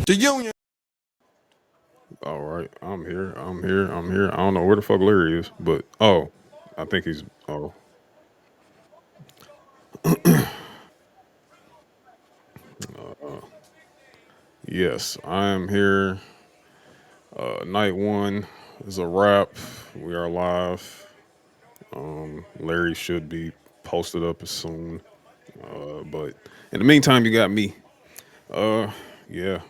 The union. All right, I'm here. I'm here. I'm here. I don't know where the fuck Larry is, but I think he's. Oh, yes, I am here. Night one is a wrap. We are live. Larry should be posted up as soon, but in the meantime, you got me. Uh, yeah.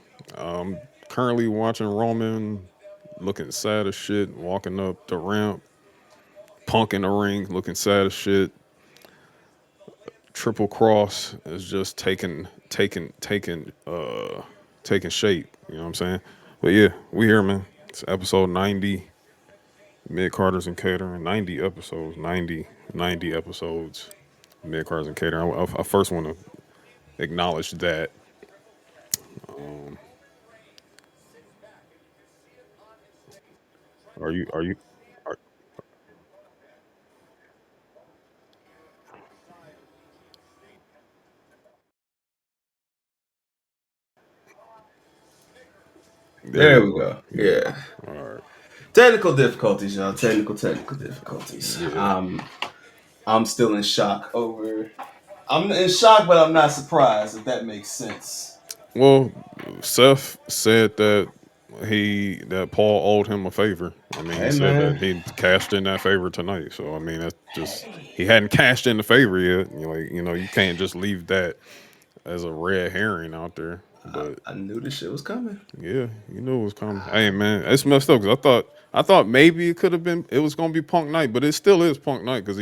Currently watching Roman, looking sad as shit, walking up the ramp, Punk in the ring, looking sad as shit. Triple Cross is just taking shape. You know what I'm saying? But yeah, we here, man. It's episode 90, Mid Carters and Catering. 90 episodes, 90 episodes, Mid Carters and Catering. I first want to acknowledge that. Um, are you? Are, there There you we go. go. Yeah. Yeah. All right. Technical difficulties, y'all. Technical difficulties. Yeah. I'm still in shock over. I'm in shock, but I'm not surprised if that makes sense. Well, Seth said that Paul owed him a favor. I mean, he Hey said man. that he cashed in that favor tonight. So I mean, that's just he hadn't cashed in the favor yet. You can't just leave that as a red herring out there. But I knew this shit was coming. yeah, you knew it was coming. Hey man, it's messed up because I thought maybe it was gonna be Punk night, but it still is Punk night because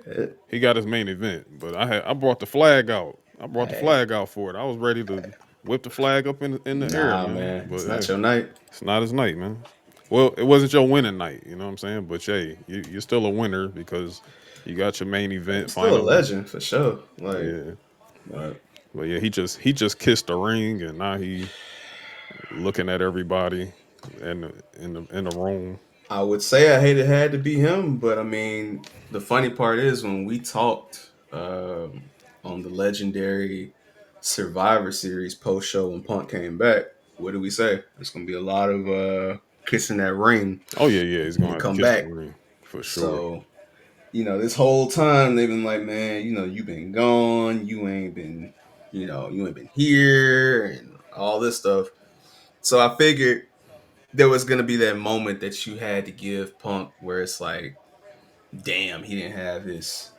It, he got his main event. But I brought the flag out. I brought the hey, flag out for it. I was ready to whip the flag up in the air, nah, man. man. But It's not hey, your night. it's not his night, man. Well, it wasn't your winning night, you know what I'm saying? But hey, you're still a winner because you got your main event Still a finally. legend for sure. Like, Yeah. but But yeah, he just kissed the ring and now he looking at everybody in the room. I would say I hate it had to be him, but I mean, the funny part is when we talked on the legendary Survivor Series post show when Punk came back, what did we say? There's gonna be a lot of kissing that ring Oh yeah, he's when gonna he have to come kiss the back. ring for sure. So, this whole time they've been like, man, you've been gone, you ain't been here and all this stuff. So I figured there was gonna be that moment that you had to give Punk where it's like, damn, he didn't have his,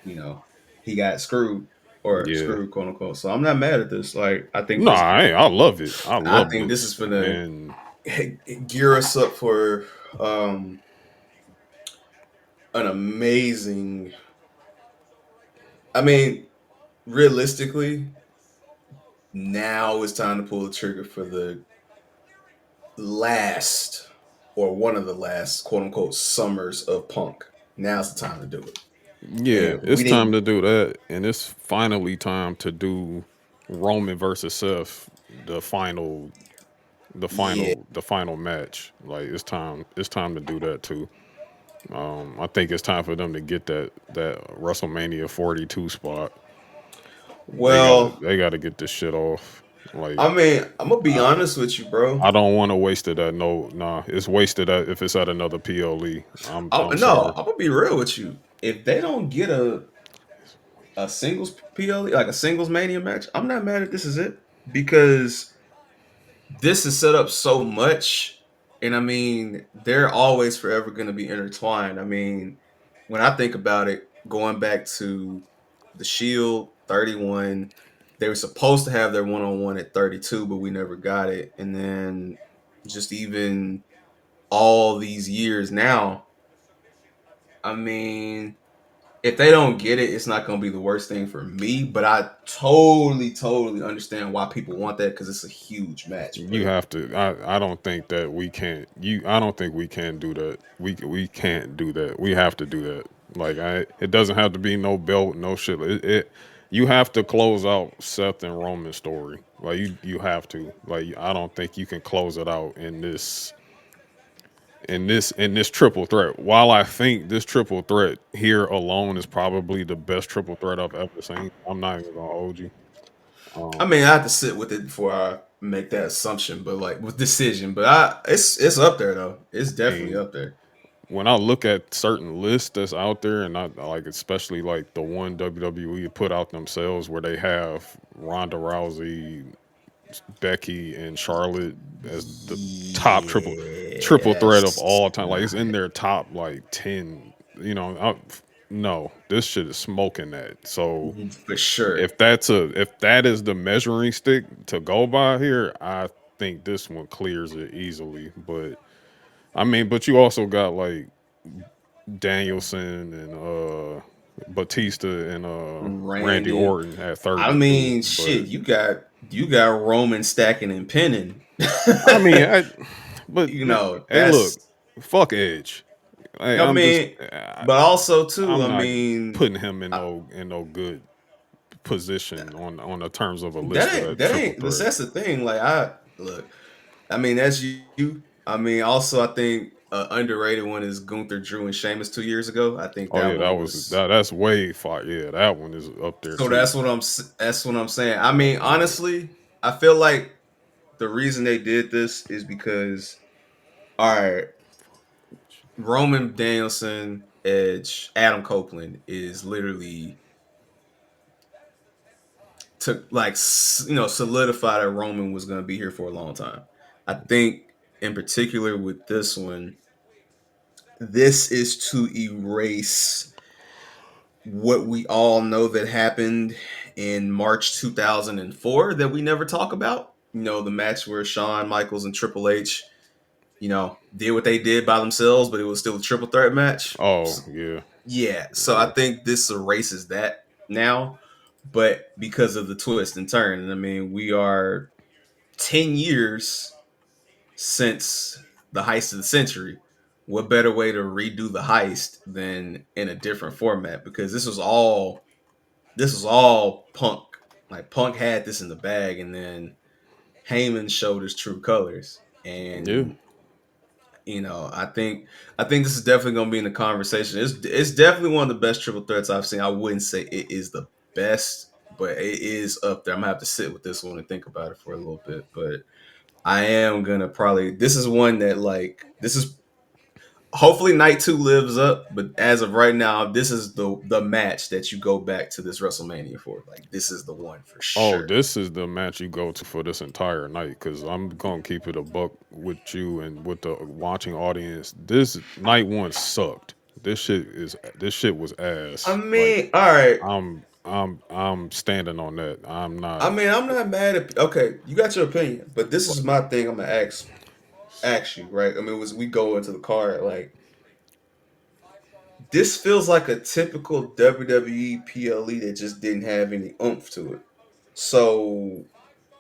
you know, he got screwed or Yeah. screwed, quote unquote. So I'm not mad at this. Like, Nah, I love it. I I love think this is this. gonna And gear us up for um an amazing. I mean, realistically, now it's time to pull the trigger for the last or one of the last, quote unquote, summers of Punk. Now's the time to do it. yeah, And it's we time didn't. to do that. And it's finally time to do Roman versus Seth, the final the Yeah. final the final match. Like it's time to do that too. I think it's time for them to get that WrestleMania 42 spot. They got to Well, they got to get this shit off. Like I mean, I'm gonna be I, honest with you, bro. I don't want to waste it at no nah. It's wasted if it's at another PLE. I'm No, sorry. I'm gonna be real with you. If they don't get a singles PLE, like a singles mania match, I'm not mad if this is it because this is set up so much, and I mean, they're always forever gonna be intertwined. I mean, when I think about it, going back to the Shield 31, they were supposed to have their one on one at 32, but we never got it, and then just even all these years now. I mean, if they don't get it, it's not going to be the worst thing for me. But I totally understand why people want that because it's a huge match. You But have to. I don't think that we can't. I don't think we can do that. We can't do that. We have to do that. Like it doesn't have to be no belt, no shit. You have to close out Seth and Roman's story. Like you have to. Like I don't think you can close it out in this triple threat. While I think this triple threat here alone is probably the best triple threat I've ever seen, I'm not even gonna hold you. I Um, mean, I have to sit with it before I make that assumption, but like with decision. But it's up there though. It's I definitely mean, up there. when I look at certain lists that's out there, and I like especially like the one WWE put out themselves where they have Ronda Rousey, Becky, and Charlotte as the top triple threat of Yes, all time. Like it's in their top like 10. You know, no, this shit is smoking that. So for sure. if that is the measuring stick to go by here, I think this one clears it easily. But I mean, but you also got like Danielson and Batista and Randy Randy. Orton at I 32. mean, But shit. You got Roman stacking and pinning. I mean, but You man, know hey, look, that's. fuck Edge. Hey, I mean, but also too. I'm I not mean, putting him in I, no good position on the terms of a list that of ain't that that triple ain't. threat. That's the thing. Like I look. I mean, that's you. I mean, also, I think underrated one is Gunther, Drew, and Sheamus 2 years ago. I think Oh that yeah, one was. that's way far. Yeah, that one is up there So too. that's what I'm saying. I mean, Like, honestly, I feel like the reason they did this is because all right, Roman Danielson, Edge, Adam Copeland is literally to like solidify that Roman was going to be here for a long time. I think in particular with this one, this is to erase what we all know that happened in March 2004 that we never talk about. The match where Shawn Michaels and Triple H, did what they did by themselves, but it was still a triple threat match. oh yeah, Yeah, so I yeah, think this erases that now, but because of the twist and turn, and I mean, we are 10 years since the heist of the century. What better way to redo the heist than in a different format? Because this was all Punk. Like Punk had this in the bag, and then Heyman showed his true colors. yeah. And I think this is definitely going to be in the conversation. It's definitely one of the best triple threats I've seen. I wouldn't say it is the best, but it is up there. I'm gonna have to sit with this one and think about it for a little bit. But I am gonna probably. This is one that like this is hopefully night two lives up, but as of right now, this is the match that you go back to this WrestleMania for. Like this is the one for Oh, sure. this is the match you go to for this entire night because I'm gonna keep it a buck with you and with the watching audience. This night one sucked. This shit was I ass. Like mean, all right. I'm standing on that. I'm I not mean, I'm not mad at. Okay, you got your opinion, but this is like my thing. I'm gonna ask you, right? I mean, was we go into the card like this feels like a typical WWE PLE that just didn't have any oomph to it. So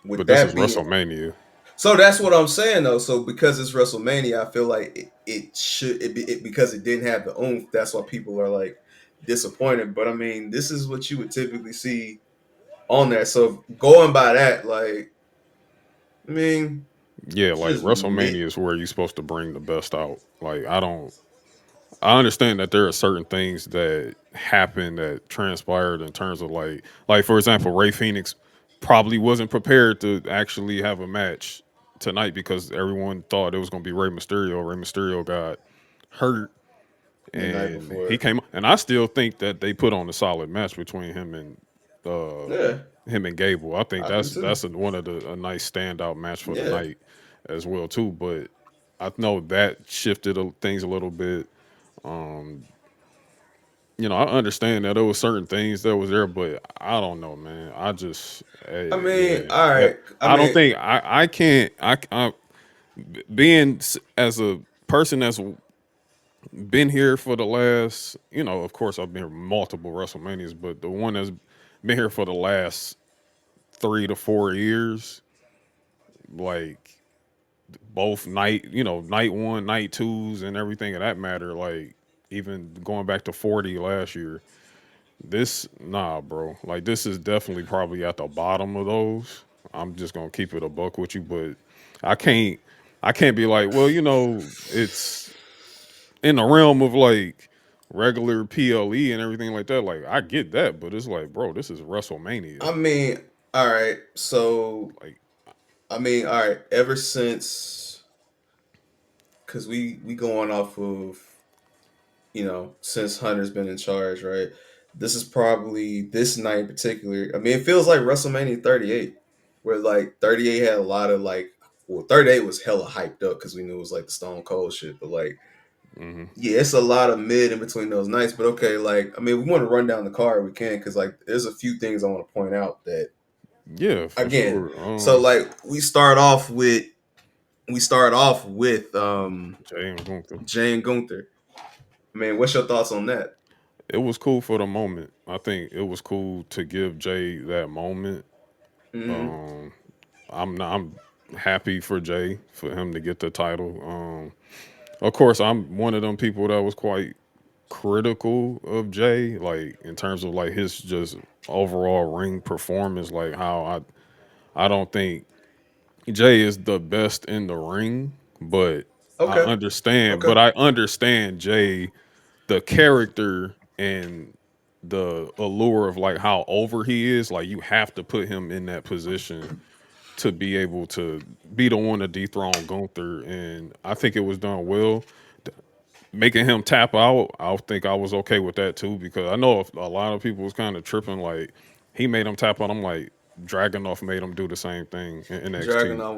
with but this is that being WrestleMania. So that's what I'm saying though. So because it's WrestleMania, I feel like it should because it didn't have the oomph. That's why people are like disappointed. But I mean, this is what you would typically see on there. So going by that, like, I mean, Yeah, it's like just me. WrestleMania is where you're supposed to bring the best out. Like I understand that there are certain things that happen that transpired in terms of like for example, Ray Phoenix probably wasn't prepared to actually have a match tonight because everyone thought it was going to be Rey Mysterio. Rey Mysterio got hurt The night and he before, came and I still think that they put on a solid match between uh yeah, him and Gable. I think I do too. one of the a nice standout match for the Yeah, night as well too, but I know that shifted things a little bit. Um, I understand that there was certain things that was there, but I don't know, man. I just, I mean, yeah, all right. I I don't mean, think I can't. Being as a person that's been here for the last, of course, I've been here multiple WrestleManias, but the one that's been here for the last 3 to 4 years, like both night one, night twos, and everything of that matter, like even going back to 40 last year. This nah, bro. Like this is definitely probably at the bottom of those. I'm just gonna keep it a buck with you, but I can't I can't be like, well, it's in the realm of like regular PLE and everything like that. Like I get that, but it's like, bro, this is WrestleMania. I mean, all right. So Like I mean, all right. Ever since, because we going off of since Hunter's been in charge, right? This is probably this night in particular. I mean, it feels like WrestleMania 38, where like 38 had a lot of like, well, 38 was hella hyped up because we knew it was like the Stone Cold shit, but like, Hmm. yeah, it's a lot of mid in between those nights. But okay, like, I mean, we want to run down the card, we can, because like, there's a few things I want to point out that Yeah, for again. sure. So like, we start off with Jay and Gunther. Jay and Gunther. Man, what's your thoughts on that? It was cool for the moment. I think it was cool to give Jay that moment. Mm-hmm. Um, I'm happy for Jay for him to get the title. Of course, I'm one of them people that was quite critical of Jay, like in terms of like his just overall ring performance. Like how I don't think Jay is the best in the ring, but Okay. Okay. I understand Jay, the character and the allure of like how over he is. Like you have to put him in that position to be able to be the one to dethrone Gunther, and I think it was done well. Making him tap out, I think I was okay with that too because I know a lot of people was kind of tripping. Like he made him tap out. I'm like Dragonoff made him do the same thing in NXT.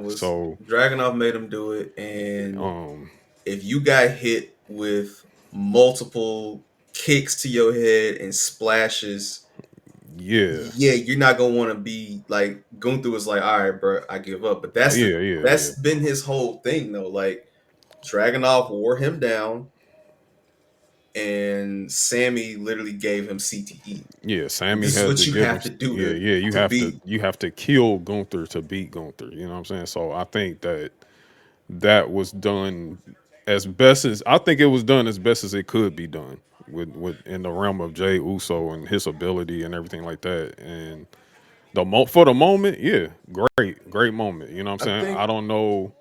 So Dragunov made him do it, and um, if you got hit with multiple kicks to your head and splashes, yeah, yeah, you're not gonna want to be like Gunther was like, all right, bro, I give up. But yeah, that's been his whole thing though. Like Dragunov wore him down, and Sammy literally gave him CTE. yeah. Sammy This is had what to you give him. have to do Yeah, yeah. to beat. You have to kill Gunther to beat Gunther. You know what I'm saying? So I think that was done as best as I think it was done as best as it could be done with in the realm of Jay Uso and his ability and everything like that. And for the moment, yeah, great moment. You know what I'm I saying? I think don't know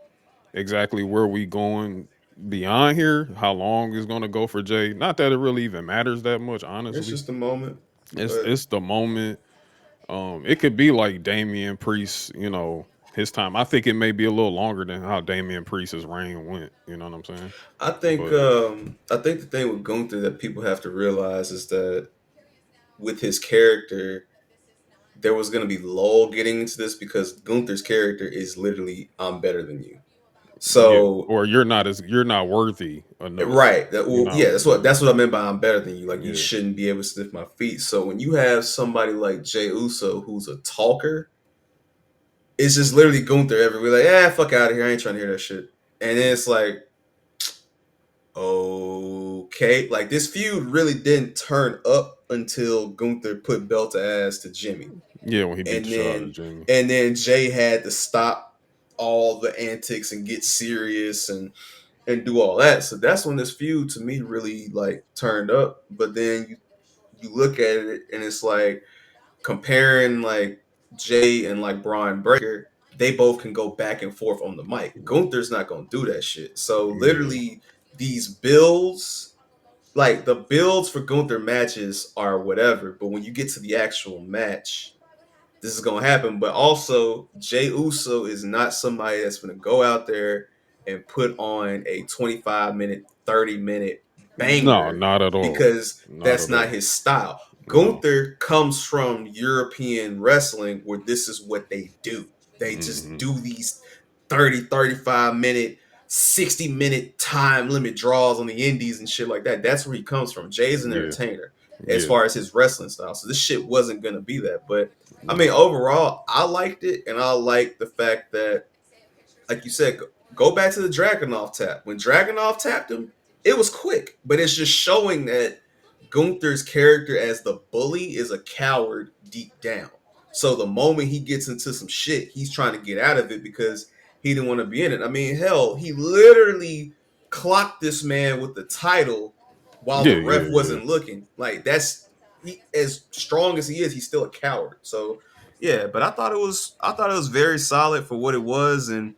exactly where we going beyond here, how long is going to go for Jay. Not that it really even matters that much, it's honestly. just a moment, but It's the moment. It could be like Damian Priest, his time. I think it may be a little longer than how Damian Priest's reign went. You know what I'm saying? But I think the thing with Gunther that people have to realize is that with his character, there was going to be lull getting into this because Gunther's character is literally I'm better than you. yeah, So or you're not worthy enough. right, You well, know, yeah, that's what I meant by I'm better than you. Like you yeah, shouldn't be able to sniff my feet. So when you have somebody like Jay Uso who's a talker, it's just literally Gunther everywhere. Like, fuck out of here. I ain't trying to hear that shit. And then it's like, okay, like this feud really didn't turn up until Gunther put belt to ass to Jimmy, yeah. When he beat the and shit out of then Jamie, Jay had to stop all the antics and get serious and do all that. So that's when this feud to me really like turned up. But then you look at it and it's like comparing like Jay and like Braun Breaker, they both can go back and forth on the mic. Gunther's not gonna do that shit. So yeah, literally, these builds, like the builds for Gunther matches are whatever, but when you get to the actual match, this is gonna happen. But also, Jay Uso is not somebody that's gonna go out there and put on a 25-minute, 30-minute no, banger not at all, because not that's at not all. his style. No, Gunther comes from European wrestling where this is what they do. They just hmm do these 30, 35-minute, 60-minute time limit draws on the indies and shit like that. That's where he comes from. Jay's an yeah, entertainer as yeah, far as his wrestling style. So this shit wasn't gonna be that. But I mean, no, overall, I liked it, and I like the fact that, like you said, go back to the Dragunov tap. When Dragunov tapped him, it was quick, but it's just showing that Gunther's character as the bully is a coward deep down. So the moment he gets into some shit, he's trying to get out of it because he didn't want to be in it. I mean, hell, he literally clocked this man with the title while yeah, the yeah, ref yeah. wasn't looking. Like that's he as strong as he is, he's still a coward. So yeah, but I thought it was very solid for what it was, and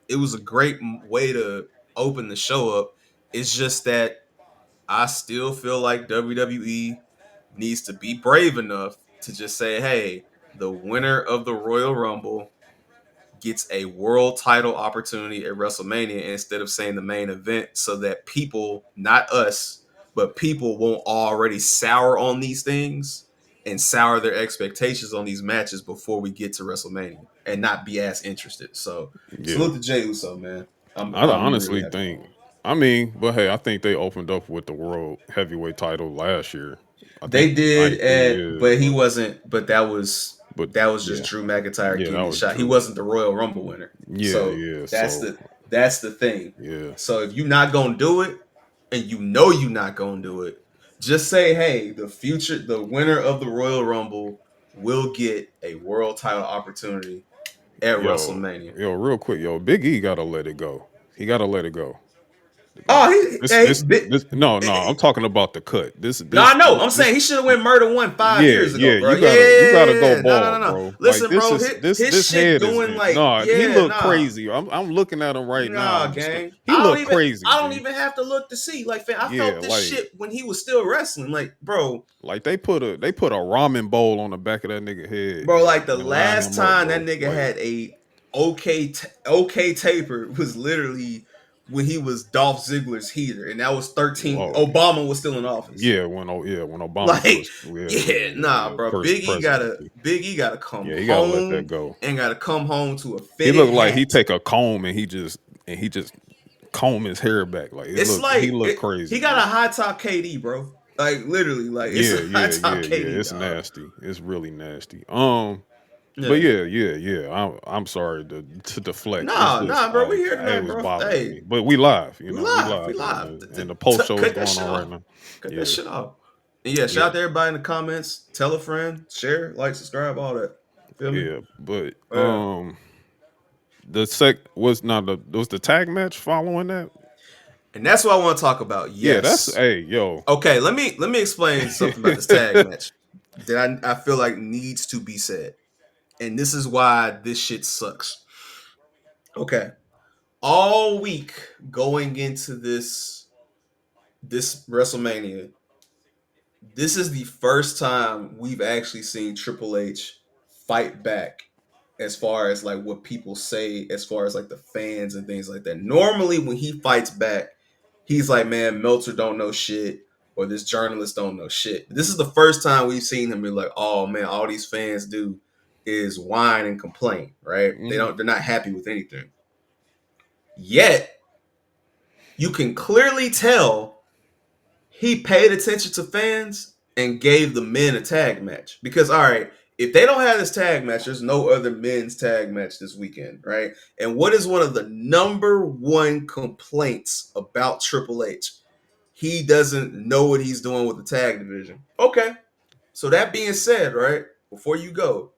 it was a great way to open the show up. It's just that I still feel like WWE needs to be brave enough to just say, "Hey, the winner of the Royal Rumble gets a world title opportunity at WrestleMania instead of saying the main event, so that people, not us, but people won't already sour on these things and sour their expectations on these matches before we get to WrestleMania and not be as interested. So Yeah. salute to Jey Uso, man. I I'm really honestly happy think. for him. I mean, but hey, I think they opened up with the world heavyweight title last year. I think They did, night two, and yeah, but he wasn't. But but that was just yeah, Drew McIntyre yeah, that getting his was shot. He Drew. wasn't the Royal Rumble winner. Yeah, So yeah. that's So the thing. yeah, So if you're not gonna do it, and you know you're not gonna do it, just say, hey, the winner of the Royal Rumble will get a world title opportunity at yo, WrestleMania. real quick, Big E gotta let it go. He gotta let it go. Like Oh, he this, hey, this, this. No, no, I'm talking about the cut. no, I know. I'm saying he should have went Murder One 5 years ago, Yeah. bro. You Yeah, gotta, yeah, yeah, go yeah. No, no, no, bald, no. bro. Like Listen, bro. His this shit head is doing in. like, Nah, he yeah, look nah. crazy. I'm looking at him right now. Nah, I'm just like, gang. he look crazy, I don't G. even have to look to see. Like, fam, I Yeah, felt this like shit when he was still wrestling. Like, they put a ramen bowl on the back of that nigga head bro, and, like the line last him up, time that bro. nigga Like had a okay taper was literally when he was Dolph Ziggler's heater, and that was 13. oh Obama was still in office. yeah, when Obama Like, first, yeah, yeah, nah, bro. first presidency. Big E gotta come Yeah, he gotta let that home go. and gotta come home to a He fitted looked like he hat. take a comb and he just comb his hair back. Like It's he like looked crazy, he got G. a high top KD, bro. Like literally, like it's a high top Yeah. KD, It's dog. nasty. It's really nasty. But Yeah. yeah. I'm sorry to deflect. It's just Nah, bro. We here it tonight, was bro. bothering Hey, me. But we live, we we live, live. and the post show is Cut that going shit on right off. now. Cut that Yeah, shit off. And yeah, shout yeah, out to everybody in the comments. Tell a friend, share, like, subscribe, all that. Feel me? yeah. But Yeah. the sec was the tag match following that. And that's what I want to talk about. Yeah, that's Yes. hey yo. Okay, let me explain something about this tag match that I feel like needs to be said. And this is why this shit sucks. Okay. All week going into this WrestleMania, this is the first time we've actually seen Triple H fight back as far as like what people say, as far as like the fans and things like that. Normally when he fights back, he's like, man, Meltzer don't know shit, or this journalist don't know shit. This is the first time we've seen him be like, oh man, all these fans do is whine and complain, right? Mhm. They're not happy with anything. Yet you can clearly tell he paid attention to fans and gave the men a tag match. Because all right, if they don't have this tag match, there's no other men's tag match this weekend, right? And what is one of the number one complaints about Triple H? He doesn't know what he's doing with the tag division. Okay. So that being said, right, before you go,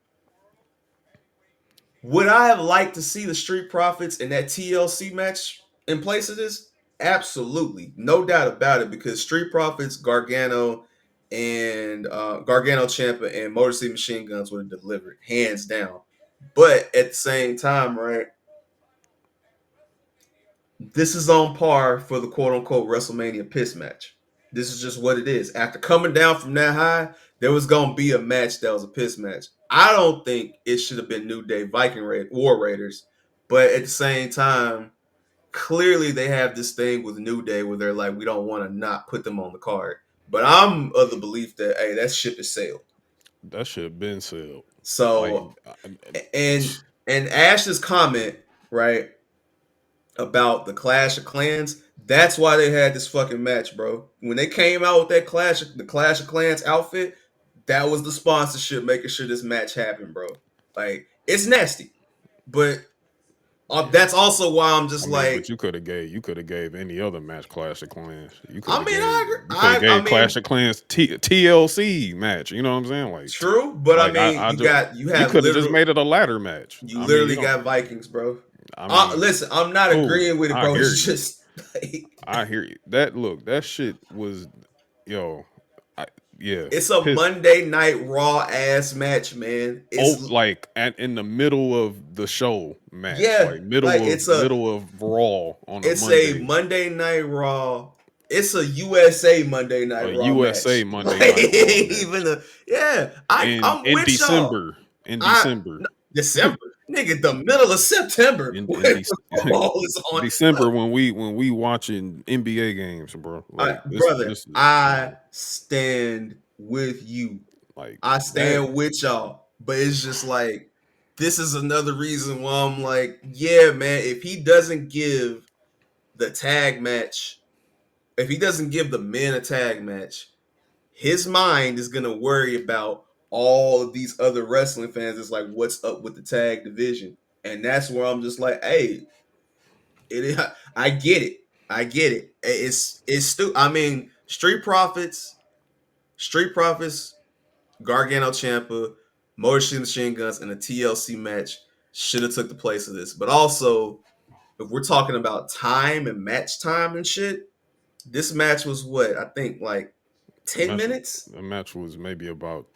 would I have liked to see the Street Profits in that TLC match in place of this? Absolutely, no doubt about it. Because Street Profits, Gargano Champa and Motor City Machine Guns would have delivered hands down. But at the same time, right, this is on par for the quote unquote WrestleMania piss match. This is just what it is. After coming down from that high, there was gonna be a match that was a piss match. I don't think it should have been New Day War Raiders, but at the same time, clearly they have this thing with New Day where they're like, we don't want to not put them on the card. But I'm of the belief that hey, that ship is sailed. That should have been said. Like So and Ash's comment, right, about the Clash of Clans. That's why they had this fucking match, bro. When they came out with the Clash of Clans outfit, that was the sponsorship making sure this match happened, bro. Like it's nasty, but yeah. that's also why I'm I just mean, but like, you could have gave any other match Clash of Clans. I mean, I agree. I Gave Clash mean, of Clans TLC match. You know what I'm saying? true, but I mean, I just you you have could have just literal, made it a ladder match. you I mean, you literally don't. got Vikings, bro. I mean, Listen, I'm not cool. agreeing with it, I bro. hear It's you. just like, I hear you. That shit was yo. I, yeah, it's a piss. Monday Night Raw ass match, man. Oh, It's like in the middle of the show match, yeah, like like middle of Raw on a it's a Monday, Monday Night Raw. It's a USA Monday a Night Raw USA match. Monday Like Night Raw even match a yeah, I'm in with y'all. December. In I December, no, December. nigga, the middle of September in when in the Dec- football is on. December when we watching NBA games, bro. Like Brother, this is I stand with you. like I that. stand with y'all. But it's just like this is another reason why I'm like, yeah, man, if he doesn't give the tag match, if he doesn't give the men a tag match, his mind is gonna worry about all of these other wrestling fans. It's like, what's up with the tag division? And that's where I'm just like, hey, it. I get it. I get it. It's stupid. I mean, Street Profits, Gargano Champa, Motor City Machine Guns, and a TLC match should have took the place of this. But also, if we're talking about time and match time and shit, this match was what I think like The match, 10 minutes. the match was maybe about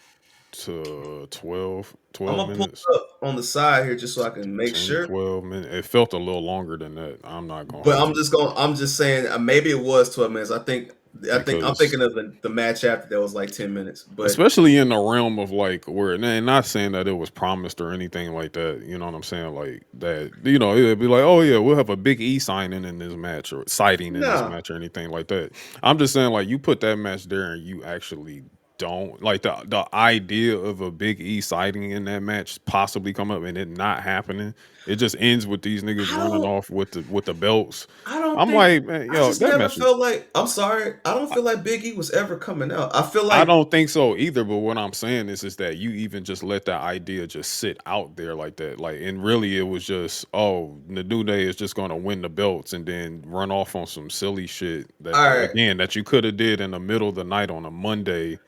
to I'm 12 gonna pull minutes, it up on the side here just so I can make 10 sure. 12 minutes. It felt a little longer than that. I'm not gonna But hold you I'm just saying maybe it was 12 minutes. I'm because thinking of the match after that was like 10 minutes. But especially in the realm of like where, and not saying that it was promised or anything like that, you know what I'm saying, like that, it'd be like, oh yeah, we'll have a Big E signing in this match or sighting in this nah, match or anything like that. I'm just saying, like, you put that match there and you actually don't like the idea of a Big E sighting in that match possibly come up and it not happening. It just ends with these niggas I running don't off with the belts. I don't I'm think like, man, I just that never match is, felt like I'm sorry. I don't feel like Big E was ever coming out. I feel I like don't think so either. But what I'm saying is that you even just let that idea just sit out there like that. Like, and really, it was just, oh, the New Day is just going to win the belts and then run off on some silly shit that, all right. again, that you could have did in the middle of the night on a Monday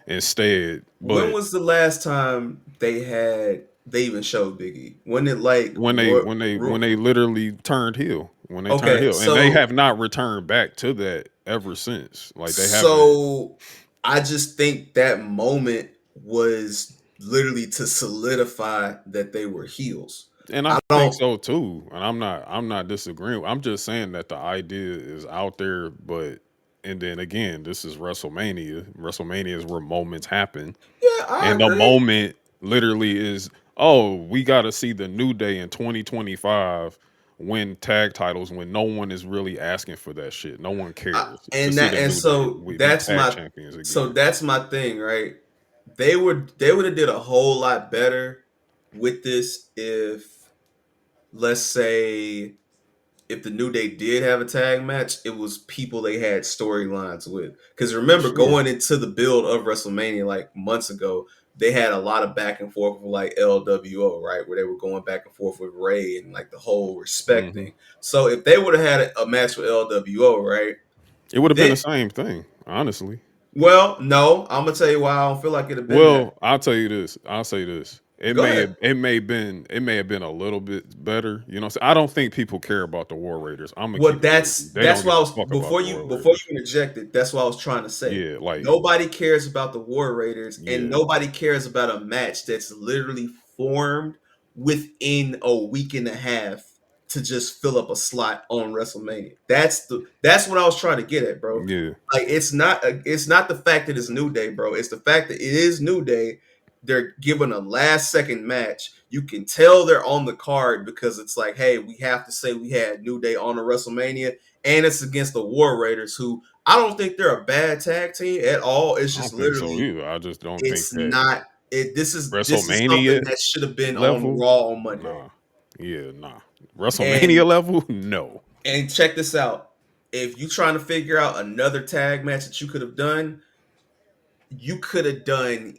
instead. When But was the last time they even showed Big E? When it like when they literally turned heel, when they turned okay, heel, and they have not returned back to that ever since. Like, they haven't. so I just think that moment was literally to solidify that they were heels. And I I think don't so too. And I'm not disagreeing. I'm just saying that the idea is out there, but and then again, this is WrestleMania. WrestleMania is where moments happen. yeah, I And the agree. moment literally is, oh, we gotta see the New Day in 2025 win tag titles when no one is really asking for that shit. No one cares to And see that the and New Day so be tag champions again. that's my thing, right? They would have did a whole lot better with this if let's say if the New Day did have a tag match, it was people they had storylines with. Because remember, Sure. going into the build of WrestleMania like months ago, they had a lot of back and forth with like LWO, right? Where they were going back and forth with Ray and like the whole respect Hmm. thing. So if they would have had a match with LWO, right? It would have been Then, the same thing, honestly. well, no, I'm gonna tell you why I don't feel like it'd have been that. Well, I'll tell you this. I'll say this. Go ahead. It may have been a little bit better. You know, what I'm saying? I don't think people care about the War Raiders. I'm gonna Well, keep it with you. They that's don't what give I a was fuck about the War before Raiders. you interjected. That's what I was trying to say. Yeah, like, Nobody cares about the War Raiders, and yeah, nobody cares about a match that's literally formed within a week and a half to just fill up a slot on WrestleMania. That's what I was trying to get at, bro. yeah. Like it's not the fact that it's New Day, bro. It's the fact that it is New Day. They're given a last second match. You can tell they're on the card because it's like, hey, we have to say we had New Day on the WrestleMania, and it's against the War Raiders, who I don't think they're a bad tag team at all. It's I just don't think so literally, either. I just don't think it's that not. This is something WrestleMania that should have been on level. Raw on Monday. Nah, yeah, nah. WrestleMania And level, no. check this out. If you trying to figure out another tag match that you could have done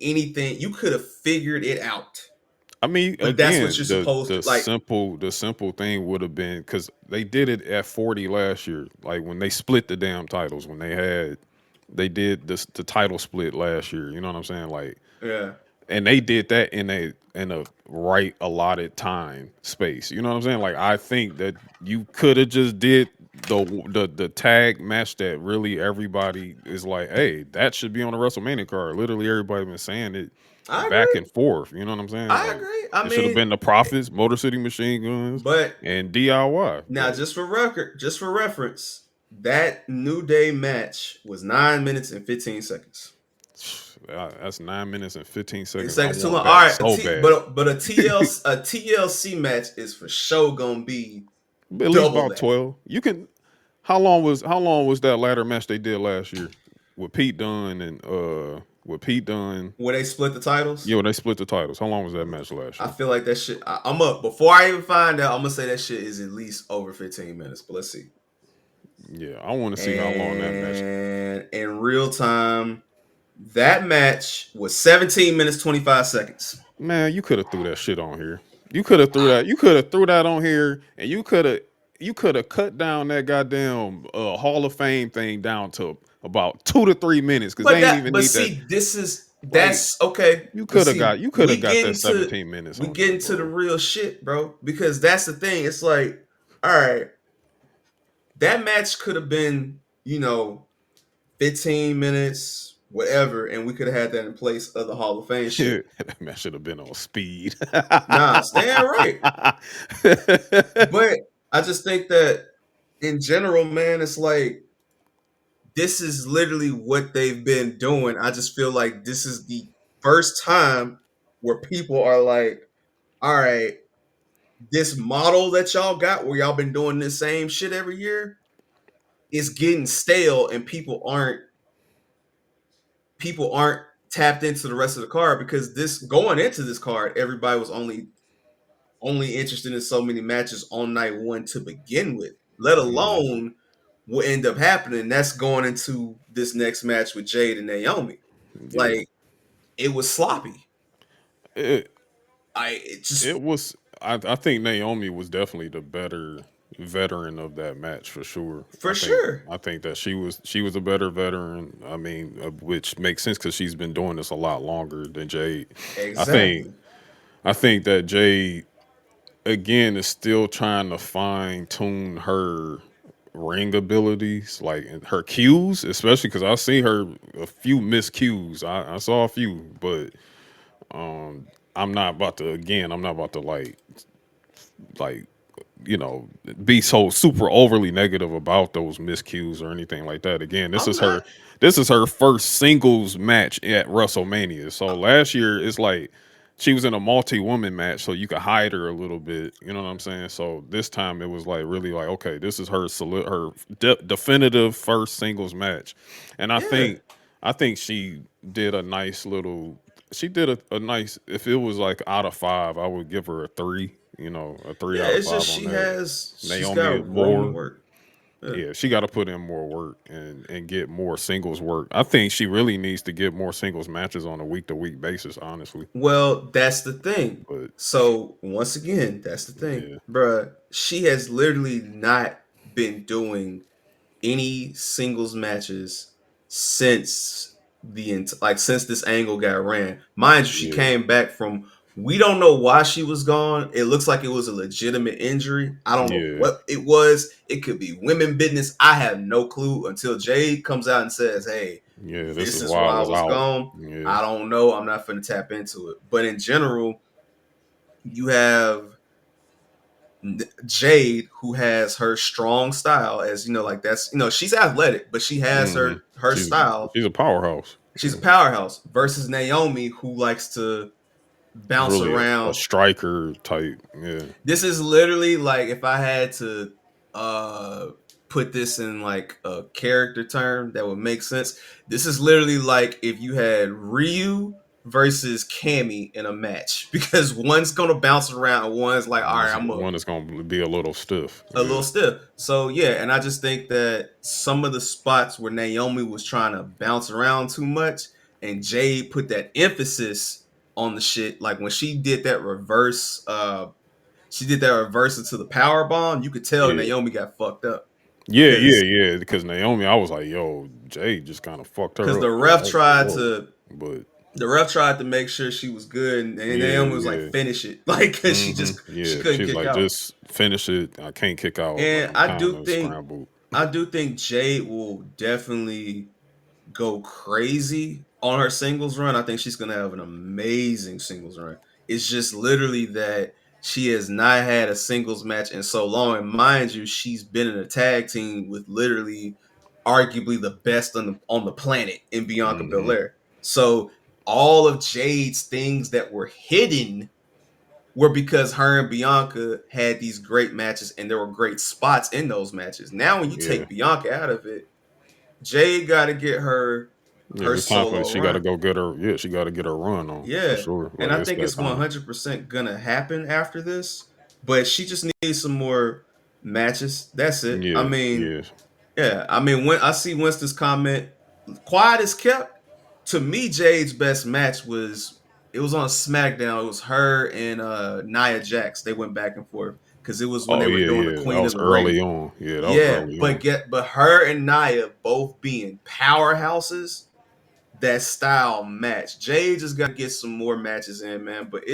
anything. You could have figured it out. I mean, But that's what you're again, supposed to like. the simple thing would have been because they did it at 40 last year. Like when they split the damn titles, when they did the title split last year. You know what I'm saying? Like, Yeah. and they did that in a right allotted time space. You know what I'm saying? Like, I think that you could have just did the tag match that really everybody is like, hey, that should be on the WrestleMania card. Literally, everybody been saying it I back agree. and forth. You know what I'm saying? I Like, agree. I it should have mean, been the Profits, Motor City Machine Guns, but and DIY. now But just for record, just for reference, that New Day match was 9 minutes and 15 seconds. That's 9 minutes and 15 seconds. I Seconds too want long. All back right, so bad. but a TLC match is for sure gonna be At least double about that. 12. You can. How long was that ladder match they did last year with Pete Dunne and with Pete Dunne? Where they split the titles. Yeah, when they split the titles. How long was that match last I year? feel like that shit. I'm up before I even find out. I'm gonna say that shit is at least over 15 minutes. But let's see. Yeah, I want to see how long that match. And in real time, that match was 17 minutes 25 seconds. Man, you could have threw that shit on here. You could have threw that. You could have threw that on here, and you could have cut down that goddamn Hall of Fame thing down to about 2 to 3 minutes because they ain't even But need that. see, this is Like that's okay. you But could have see, got you could have got that 17 minutes we on get there, into the bro. real shit, bro. Because that's the thing. It's like, all right, that match could have been, 15 minutes, whatever, and we could have had that in place of the Hall of Fame shit. That match should have been on speed. Nah, stand right. But I just think that in general, man, it's like this is literally what they've been doing. I just feel like this is the first time where people are like, all right, this model that y'all got where y'all been doing this same shit every year is getting stale and people aren't tapped into the rest of the card because this going into this card, everybody was only interested in so many matches on night one to begin with, let Mhm. alone what end up happening. That's going into this next match with Jade and Naomi. Yeah. Like it was sloppy. It, I it just it was. I think Naomi was definitely the better veteran of that match for sure. for sure. I think that she was a better veteran. I mean, which makes sense because she's been doing this a lot longer than Jade. I think Exactly. I think that Jade again is still trying to fine tune her ring abilities, like and her cues, especially because I see her a few miscues. I saw a few, but I'm not about to like you know be so super overly negative about those miscues or anything like that. Again, this I'm is not. her this is her first singles match at WrestleMania. So last year it's like she was in a multi-woman match so you could hide her a little bit, you know what I'm saying? So this time it was like really like okay, this is her definitive first singles match. And Yeah. I think she did a nice, if it was like out of five, I would give her a three, a three Yeah. out of It's five just on that. she's Naomi got room to more, work. Yeah. yeah, she got to put in more work and get more singles work. I think she really needs to get more singles matches on a week to week basis, honestly. Well, that's the thing. But So once again, that's the thing, yeah, bruh. She has literally not been doing any singles matches since since this angle got ran. Mind you, she yeah, came back from we don't know why she was gone. It looks like it was a legitimate injury. I don't know yeah, what it was. It could be women business. I have no clue until Jade comes out and says, "Hey, yeah. This this is is why I why I was was out. gone." Yeah, I don't know. I'm not going to tap into it. But in general, you have Jade, who has her strong style, as like that's she's athletic, but she has hmm her she's style. she's a powerhouse. She's a Yeah. powerhouse versus Naomi, who likes to bounce Really a around. striker type. Yeah, This is literally like if I had to uh put this in like a character term that would make sense. This is literally like if you had Ryu versus Cammy in a match because one's gonna bounce around and one's like, all right, I'm a one is gonna be a little stiff. a little Yeah. stiff. So yeah, and I just think that some of the spots where Naomi was trying to bounce around too much, and Jade put that emphasis on the shit, like when she did that reverse into the power bomb. You could tell Yeah. Naomi got fucked up Yeah, yeah, because yeah. Because Naomi, I was like, yo, Jay just kind of fucked her the up. Like, I ref was like, tried whoa. to But make sure she was good, and yeah, Naomi was like, yeah. finish it, like because she Yeah. couldn't She's kick like, out. just finish it. I can't kick out. Like And I'm kind of scrambled. I do think Jade will definitely go crazy on her singles run. I think she's gonna have an amazing singles run. It's just literally that she has not had a singles match in so long. And mind you, she's been in a tag team with literally arguably the best on the planet in Bianca hmm Belair. So all of Jade's things that were hidden were because her and Bianca had these great matches and there were great spots in those matches. Now, when you Yeah, take Bianca out of it, Jade got to get yeah. her It's time for solo she got to run. go get her. Yeah, she got to get her run on for Yeah, sure. and Like I it's think that it's time. 100% gonna happen after this. But she just needs some more matches. That's it. I Yeah, mean, yeah. yeah. I mean, when I see Winston's comment, quiet as kept. To me, Jade's best match was it was on SmackDown. It was her and Nia Jax. They went back and forth because it was when Oh they were yeah, doing the yeah. That Queen of was the Ring. early on. Yeah, that was Yeah, early but on. her and Nia both being powerhouses, that style match. Jade just got to get some more matches in, man. But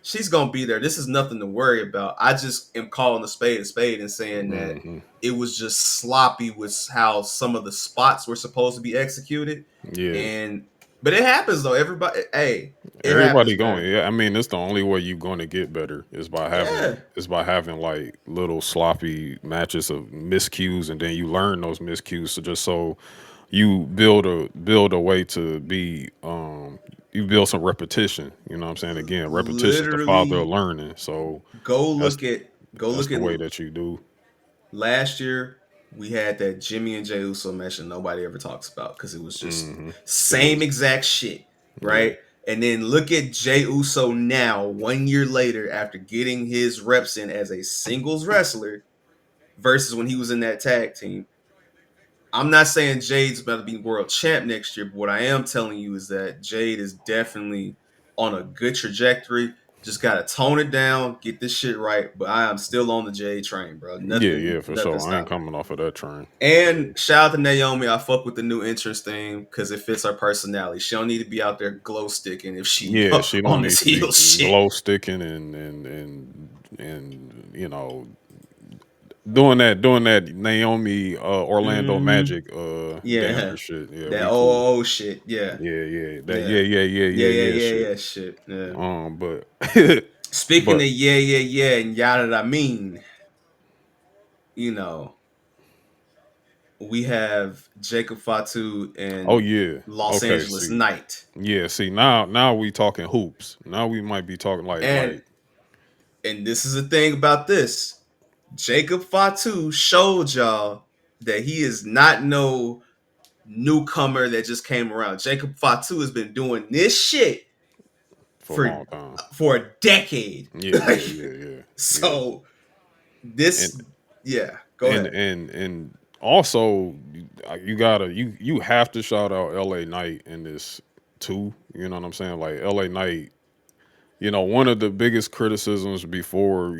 she's gonna be there. This is nothing to worry about. I just am calling a spade and saying that Hmm. it was just sloppy with how some of the spots were supposed to be executed. Yeah, And but it happens though. Everybody, hey, it everybody happens, going. man. Yeah, I mean, it's the only way you're going to get better Yeah, is by having like little sloppy matches of miscues, and then you learn those miscues. So just so you build a way to be you build some repetition. You know what I'm saying? Again, repetition's the father of literally learning. So go that's look at go that's look the at way that you do. last year we had that Jimmy and Jey Uso match and nobody ever talks about because it was just Hmm. It same was exact shit, yeah, right? And then look at Jey Uso now, 1 year later, after getting his reps in as a singles wrestler versus when he was in that tag team. I'm not saying Jade's about to be world champ next year, but what I am telling you is that Jade is definitely on a good trajectory. Just gotta tone it down, get this shit right. But I am still on the Jade train, bro. yeah, Nothing, yeah, for nothing sure. I ain't stopping me. coming off of that train. And shout out to Naomi. I fuck with the new entrance theme because it fits her personality. She don't need to be out there glow sticking if she Yeah, she don't on this need to be heel shit. glow sticking and doing that Naomi Orlando Mm-hmm. Magic Yeah, dancer shit. Yeah, that we cool. shit. Yeah, Yeah, yeah, that yeah, shit. yeah shit. Yeah. But Speaking but of yeah and yada I mean, you know, we have Jacob Fatu oh and yeah, Los okay. Angeles See, Knight. yeah, see now we talking hoops. Now we might be talking And like this is the thing about this. Jacob Fatu showed y'all that he is not no newcomer that just came around. Jacob Fatu has been doing this shit for a for long time. a decade. Yeah, yeah, yeah, yeah, yeah. So And this, yeah, go and ahead. and and also you gotta you have to shout out LA Knight in this too. You know what I'm saying? Like LA Knight, one of the biggest criticisms before,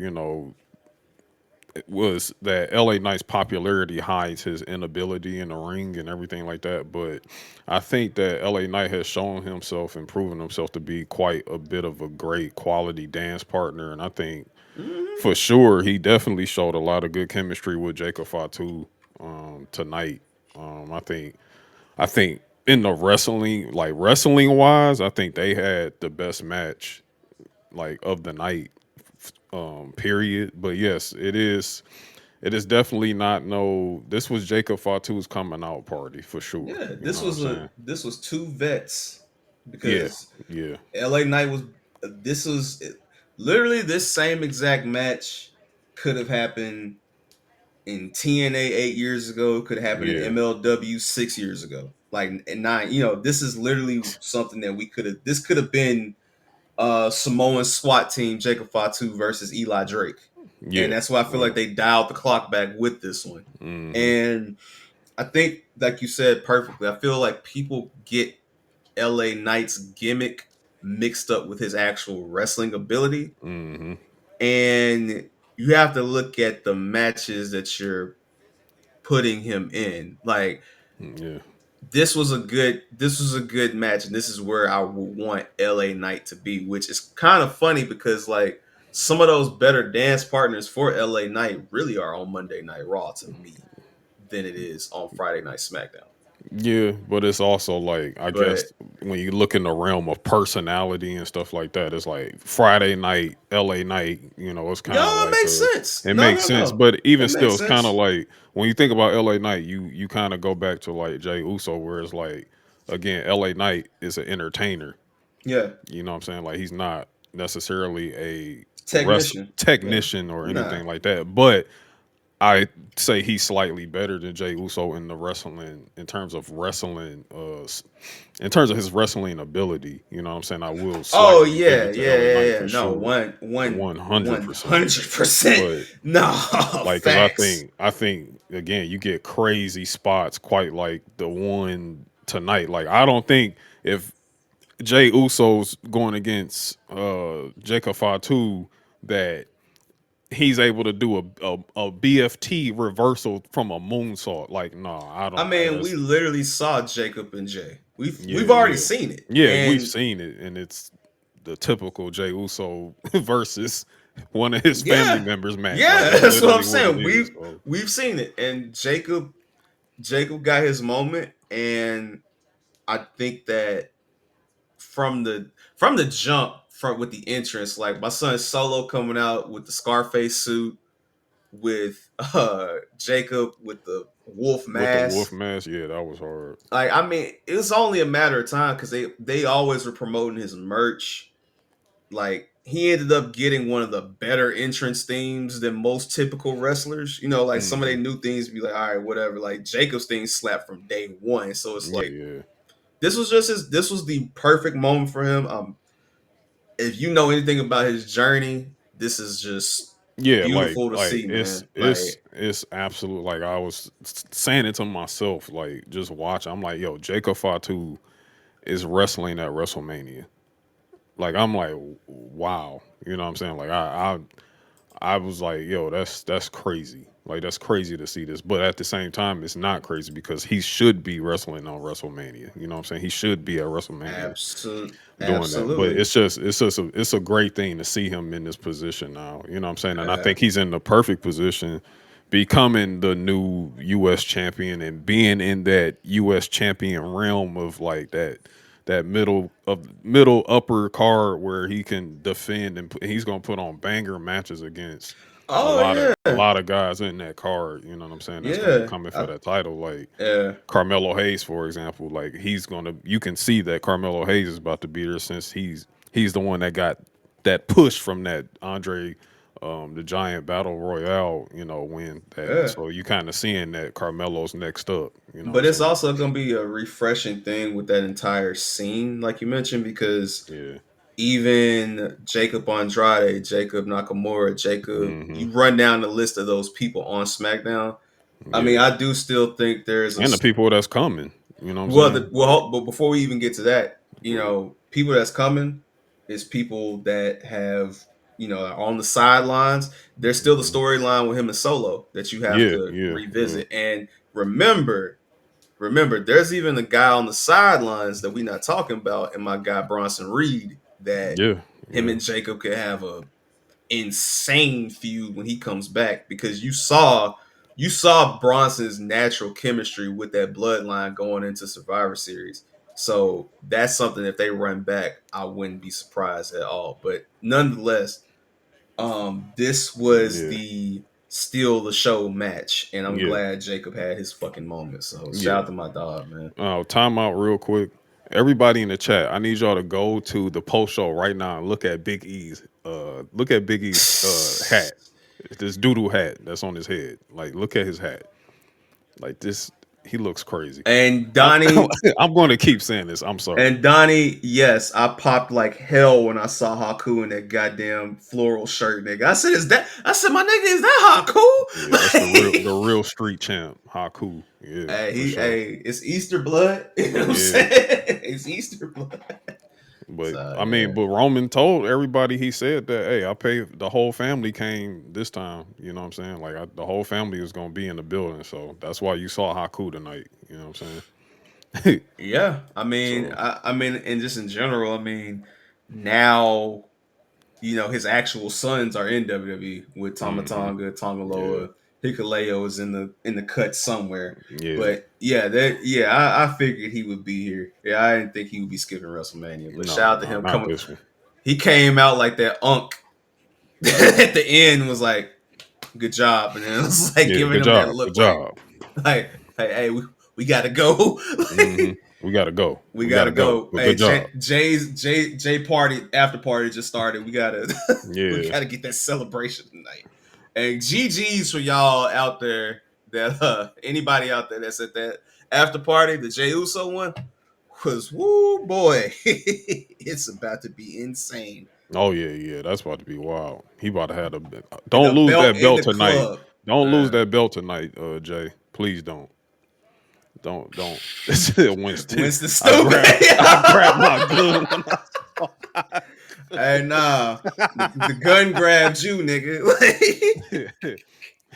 was that LA Knight's popularity hides his inability in the ring and everything like that. But I think that LA Knight has shown himself and proven himself to be quite a bit of a great quality dance partner. And I think Mm-hmm. for sure he definitely showed a lot of good chemistry with Jacob Fatu tonight. I think in the wrestling, like wrestling wise, I think they had the best match like of the night period. But yes, it is definitely not no. This was Jacob Fatu's coming out party for sure. Yeah, You know what I'm saying? this was two vets Yeah, because yeah, LA Knight was this was literally this same exact match could have happened in TNA 8 years ago, could have happened in yeah, MLW 6 years ago. Like in nine, this is literally something that we could have this could have been Samoan SWAT team Jacob Fatu versus Eli Drake. And yeah, that's why I feel yeah. like they dialed the clock back with this one. Mm-hmm, And I think, like you said perfectly, I feel like people get LA Knight's gimmick mixed up with his actual wrestling ability. mm-hmm. And you have to look at the matches that you're putting him in. Like Yeah, this was a good match, and this is where I would want LA Knight to be, which is kind of funny because like some of those better dance partners for LA Knight really are on Monday Night Raw to me than it is on Friday Night SmackDown. yeah. But it's also like I But guess when you look in the realm of personality and stuff like that, it's like Friday night, LA night. It's kind of no, it like makes sense. it No, makes no, sense. no. But even It still, makes it's kind of sense. like when you think about LA Knight, you kind of go back to like Jay Uso, where it's like again, LA Knight is an entertainer. Yeah, You know what I'm saying? Like he's not necessarily a technician. Yeah, technician or nah. anything like that. But I say he's slightly better than Jay Uso in the wrestling in terms of wrestling, in terms of his wrestling ability. You know what I'm saying? I will Oh slightly give yeah, it to yeah, LA yeah, Knight yeah. for No, sure, one, one, one hundred one percent. hundred percent. But No, like, cause facts. I think again, you get crazy spots quite like the one tonight. Like I don't think if Jay Uso's going against Jacob Fatu that he's able to do a BFT reversal from a moonsault. Like, no, I I don't. mean, we That's literally saw Jacob and Jay. We've yeah, already yeah, seen it, yeah. We've and seen it, and it's the typical Jay Uso versus one of his family yeah, members match. Like yeah. that's That's what I'm literally what it saying. is. We've So we've seen it, and Jacob got his moment, and I think that from the jump, from with the entrance, like my son Solo coming out with the Scarface suit, with Jacob with the wolf with the wolf mask. mask, yeah, that was hard. Like, I mean, it was only a matter of time because they always were promoting his merch. Like, he ended up getting one of the better entrance themes than most typical wrestlers. You know, like some of their Hmm. new themes be like, all right, whatever. Like Jacob's thing slapped from day one, so it's Yeah, like yeah, this was the perfect moment for him. If you know anything about his journey, this is just yeah. beautiful to Like see, man. it's absolute. Like I was saying it to myself. Like just watch. I'm like, yo, Jacob Fatu is wrestling at WrestleMania. Like I'm like, wow. You know what I'm saying? Like I was like, yo, that's crazy. Like that's crazy to see this. But at the same time, it's not crazy because he should be wrestling on WrestleMania. You know what I'm saying? He should be at WrestleMania doing that. But Absolutely. it's a great thing to see him in this position now. You know what I'm saying? And I Uh, think he's in the perfect position becoming the new US champion and being in that US champion realm of like that middle upper card where he can defend and he's gonna put on banger matches against oh a yeah, lot of guys in that card. You know what I'm saying? That's gonna be yeah, coming for that title. Like yeah, Carmelo Hayes, for example. Like he's gonna you can see that Carmelo Hayes is about to be there since he's the one that got that push from that Andre the Giant Battle Royale, you know, win that. yeah. So you kind of seeing that Carmelo's next up. You know what I'm But it's saying? also gonna be a refreshing thing with that entire scene, like you mentioned, because Yeah. even Jacob Andrade, Jacob Nakamura, Jacob, Hmm. you run down the list of those people on SmackDown. I mean, Yeah. I do still think there's a And the people that's coming. You know what I'm well, saying? Like, but before we even get to that, go ahead. people that's coming is people that have, are on the sidelines. There's still the Hmm. storyline with him and Solo that you have Yeah, to yeah, yeah, revisit. And remember, there's even a guy on the sidelines that we're not talking about, and my guy Bronson Reed, that yeah, him yeah, and Jacob could have a insane feud when he comes back, because you saw Bronson's natural chemistry with that bloodline going into Survivor Series. So that's something, if they run back, I wouldn't be surprised at all. But nonetheless, this was yeah, the steal the show match, and I'm yeah, glad Jacob had his fucking moment. So shout yeah. out to my dog, man. Time out real quick. Everybody in the chat, I need y'all to go to the post show right now and look at Big E's hat. This doodle hat that's on his head. Like look at his hat. Like this he looks crazy. And I'm, Donnie, I'm going to keep saying this. I'm sorry. yes, I popped like hell when I saw Haku in that goddamn floral shirt, nigga. I said, I said, my nigga, is that Yeah, that's the Haku? real street champ. Haku. Yeah, for sure. Hey, it's Easter blood. You know what I'm Yeah. saying? It's Easter blood. But So I mean, yeah. but Roman told everybody he said that, hey, I pay the whole family came this time. You know what I'm saying? Like the whole family is gonna be in the building, so that's why you saw Haku tonight. You know what I'm saying? Yeah. I mean, So I mean, and just in general, I mean, now his actual sons are in WWE with Tama hmm Tonga, yeah, Tongaloa, Hikuleo is in the cut somewhere. yeah. But yeah, I figured he would be here. Yeah, I didn't think he would be skipping WrestleMania. But No, shout out to no, him not coming. this one. He came out like that unk at the end, was like, good job. And then it was like Yeah, giving good him that job, look good like job. like hey, we gotta go. Hmm. We gotta go. We We gotta gotta go. go. But Hey, good job. Jay party after party just started. We gotta we Yeah. gotta get that celebration tonight. And GG's for y'all out there that anybody out there that's at that after party, the Jay Uso one was woo boy, it's about to be insane. Oh yeah, yeah. That's about to be wild. He about to have a. The Don't lose belt that in belt the tonight. club, Don't lose man. that belt tonight, Jay. Please don't. Don't. This is Winston. Winston stupid. I grab my gun when I saw Hey, nah, the gun grabbed you, nigga.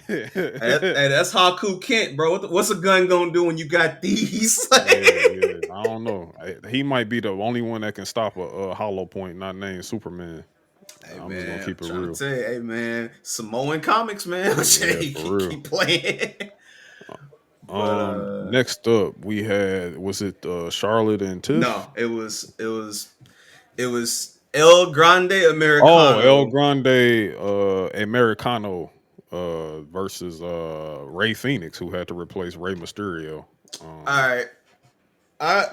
Hey, that's Haku Kent, bro. What's a gun gonna do when you got these? Yeah, yeah. I don't know. He might be the only one that can stop a hollow point, not named Superman. Hey I'm just gonna man, I'm keep it trying to real. tell you, hey man, Samoan comics, man. Yeah, keep, for real. keep playing. But Next up we had was it Charlotte and Tiff? no, it was El Grande Oh, El Americano. Grande Americano versus Ray Phoenix, who had to replace Ray Mysterio. All Um, right, I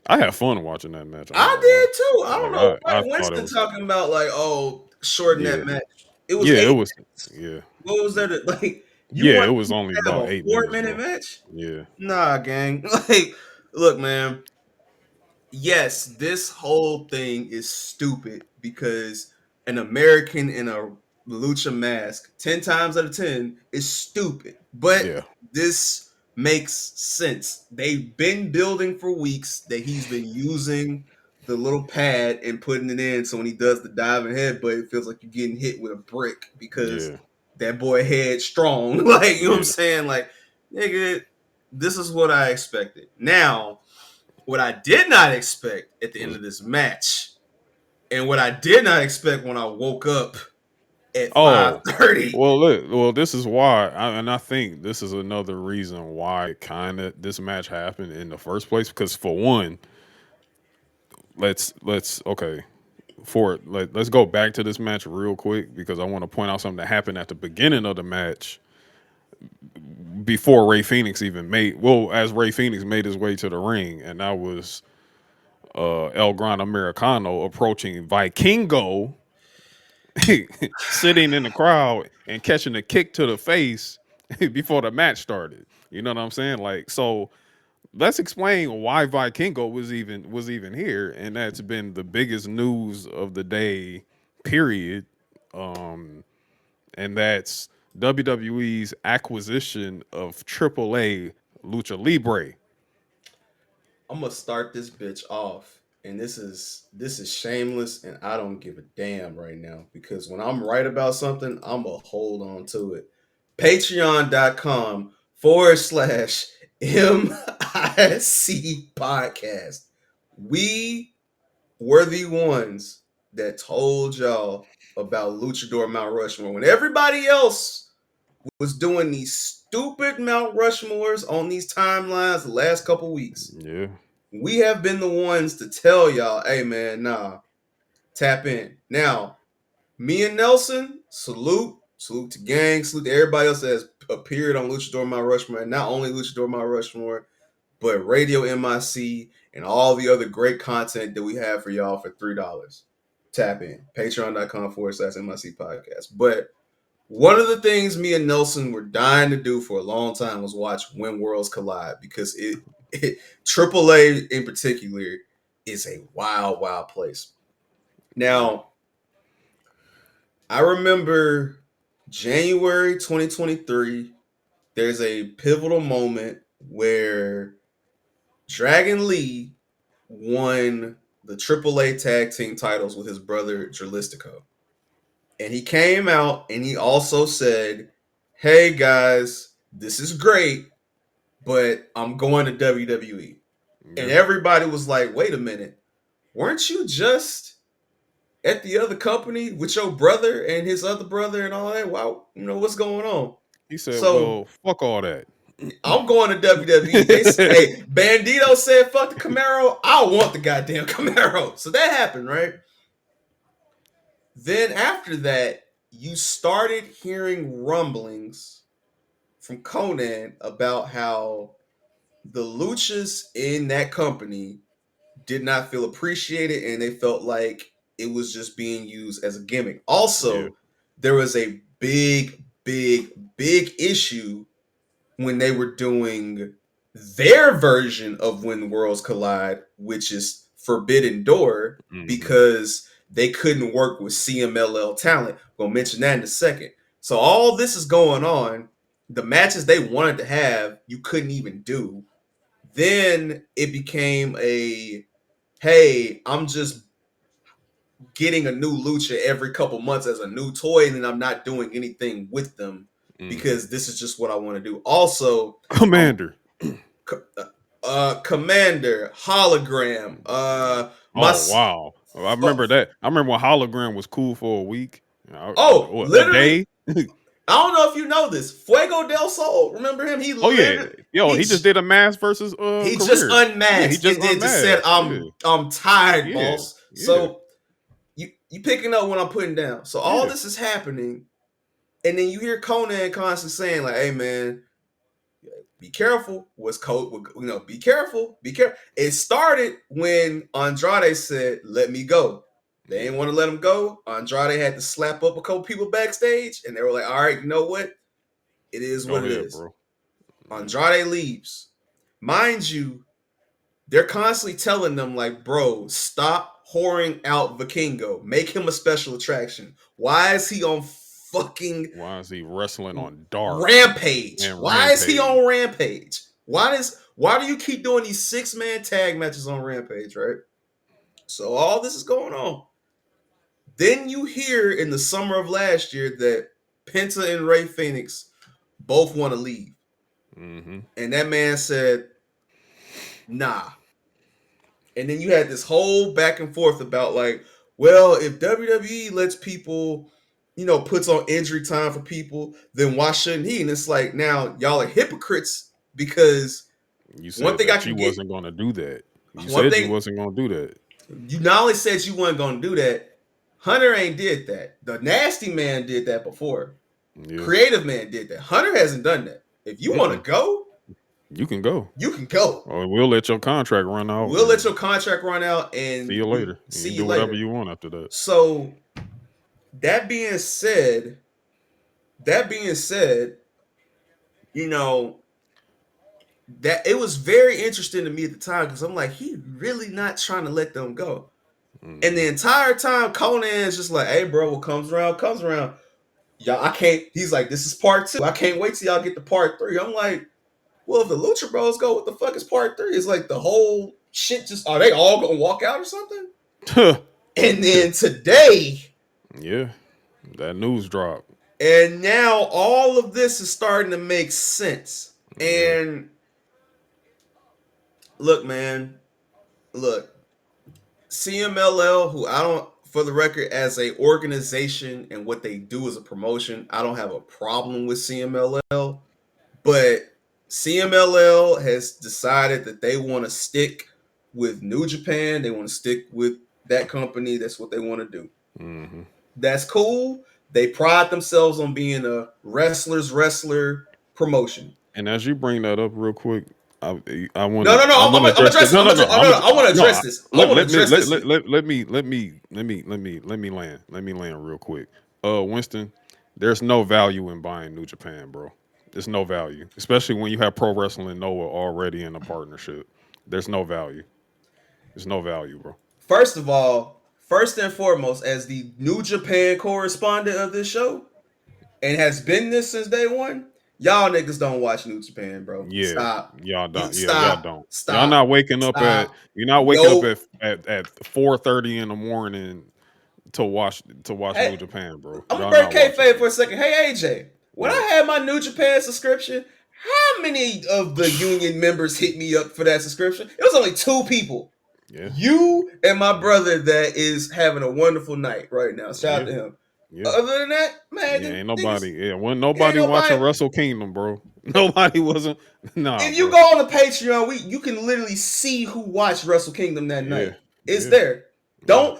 I had fun watching that match. I ain't I gonna lie. did too. I don't Like know I what thought it Winston was talking about. Like, oh, shorten yeah that match. It was yeah it eight was minutes. yeah What was there to like? You yeah it want was to only have about a 8 minutes, 4 minute bro. match? Yeah Nah, gang. Like, look, man. Yes, this whole thing is stupid because an American in a lucha mask 10 times out of 10 is stupid. But yeah this makes sense. They've been building for weeks that he's been using the little pad and putting it in so when he does the diving headbutt, it feels like you're getting hit with a brick because yeah that boy head strong. Like, you know what I'm yeah saying? Like, nigga, this is what I expected. Now, what I did not expect at the end was of this match, and what I did not expect when I woke up at oh 5:30. well look well this is why and I think this is another reason why kind of this match happened in the first place because for one let's okay let's go back to this match real quick because I want to point out something that happened at the beginning of the match before Ray Phoenix even made well as Ray Phoenix made his way to the ring, and that was El Gran Americano approaching Vikingo, sitting in the crowd and catching a kick to the face before the match started. You know what I'm saying? Like so. Let's explain why Vikingo was even here, and that's been the biggest news of the day. Period. Um, and that's WWE's acquisition of AAA Lucha Libre. I'm gonna start this bitch off, and this is shameless, and I don't give a damn right now because when I'm right about something, I'm gonna hold on to it. Patreon.com/MIC podcast. We were the ones that told y'all about Luchador Mount Rushmore when everybody else was doing these stupid Mount Rushmores on these timelines the last couple weeks. Yeah, We have been the ones to tell y'all, hey man, nah, tap in. Now, me and Nelson, salute to gang, salute to everybody else that has appeared on Luchador Mount Rushmore, and not only Luchador Mount Rushmore, but Radio MIC and all the other great content that we have for y'all for $3. Tap in. Patreon.com/MIC podcast. But one of the things me and Nelson were dying to do for a long time was watch When Worlds Collide because it AAA in particular is a wild, wild place. yeah. Now, I remember January 2023, there's a pivotal moment where Dragon Lee won the AAA tag team titles with his brother Dralistico. And he came out and he also said, hey guys, this is great, but I'm going to WWE. And Yeah. everybody was like, wait a minute, weren't you just at the other company with your brother and his other brother and all that? Wow, what's going on? He said, So "Well, fuck all that." I'm going to WWE. Hey, Bandito said, fuck the Camaro. I want the goddamn Camaro. So that happened, right? Then after that, you started hearing rumblings from Conan about how the luchas in that company did not feel appreciated, and they felt like it was just being used as a gimmick. Yeah. Also, there was a big issue when they were doing their version of When Worlds Collide, which is Forbidden Door, Hmm. because they couldn't work with CMLL talent. We'll mention that in a second. So all this is going on. The matches they wanted to have, you couldn't even do. Then it became a, hey, I'm just getting a new lucha every couple months as a new toy, and then I'm not doing anything with them Hmm. because this is just what I want to do. Also, I'm Commander. Commander, Hologram, my Oh wow. I remember that. I remember when hologram was cool for a week. What, a literally, day? I don't know if you know this. Fuego del Sol, remember him? He Oh yeah. literally Yo, he just did a mass versus he just career. Yeah, he unmasked just and then just said, unmasked. Yeah. I'm tired, Yeah. boss. Yeah. So you picking up what I'm putting down. So all Yeah. this is happening, and then you hear Conan constantly saying, like, hey man, be careful. What's code? Be careful. Be careful. It started when Andrade said, "Let me go." They Yeah. didn't want to let him go. Andrade had to slap up a couple people backstage, and they were like, "All right, you know what? It is what Go it ahead, is." bro. Yeah. Andrade leaves. Mind you, they're constantly telling them, like, "Bro, stop whoring out Vikingo. Make him a special attraction. Why is he on fucking Why is he wrestling on dark Rampage? and Why is he rampage? on Rampage? Why do you keep doing these 6-man tag matches on Rampage, right? So all this is going on. Then you hear in the summer of last year that Penta and Ray Phoenix both want to leave. Hmm. And that man said, nah. And then you had this whole back and forth about, like, well, if WWE lets people, puts on injury time for people, then why shouldn't he? And it's like, now y'all are hypocrites because You one said thing I that you can get, wasn't gonna do that. You one said you thing wasn't gonna do that. you not only said you weren't gonna do that, Hunter ain't did that. The Nasty Man did that before. Yeah. Creative Man did that. Hunter hasn't done that. If you want to Mm-mm. go, You can go. you can go. Or we'll let your contract run out We'll let and your contract run out, see and you we later. You see can you do whatever later. you want after that. So that being that being said, you know that it was very interesting to me at the time because I'm like, he really not trying to let them go. And the Hmm. entire time, Conan's just like, hey, bro, what comes around, comes around. Y'all, I can't. He's like, this is part 2. I can't wait till y'all get to part 3. I'm like, well, if the Lucha Bros go, what the fuck is part 3? It's like the whole shit just, are they all gonna walk out or something? And then today, Yeah. That news drop. and now all of this is starting to make sense. Yeah. And look, man, look, CMLL, who I don't, for the record, as a organization and what they do as a promotion, I don't have a problem with CMLL, but CMLL has decided that they want to stick with New Japan. They want to stick with that company. That's what they want to do. Hmm. That's cool. They pride themselves on being a wrestler's wrestler promotion. And as you bring that up real quick, I want No, to no, no. I want to I'm address the, addressing. no, no, no. No, no, no. I want to No. address this. I want to address this. Let me land real quick. Winston, there's no value in buying New Japan, bro. There's no value, especially when you have Pro Wrestling Noah already in a partnership. There's no value. There's no value, bro. First of all, first and foremost, as the New Japan correspondent of this show, and has been this since day one, y'all niggas don't watch New Japan, bro. Yeah, Stop. y'all You don't. Yeah, y'all stop. don't. Y'all Stop. not waking up at. Stop. You're not waking up Nope. at 4:30 in the morning to watch Hey, New Japan, bro. I'm gonna Y'all break not watching kayfabe that. for a second. Hey AJ, when Yeah, I had my New Japan subscription, how many of the union members hit me up for that subscription? It was only 2 people. yeah, You and my yeah, brother that is having a wonderful night right now. Shout out yeah, to him. yeah. Other than that, man, Yeah, the ain't niggas, nobody. Yeah, wasn't it ain't nobody watching nobody. Wrestle Kingdom, bro. Nobody wasn't. Nah, If you bro. go on the Patreon, you can literally see who watched Wrestle Kingdom that Yeah, night. It's yeah, there. yeah,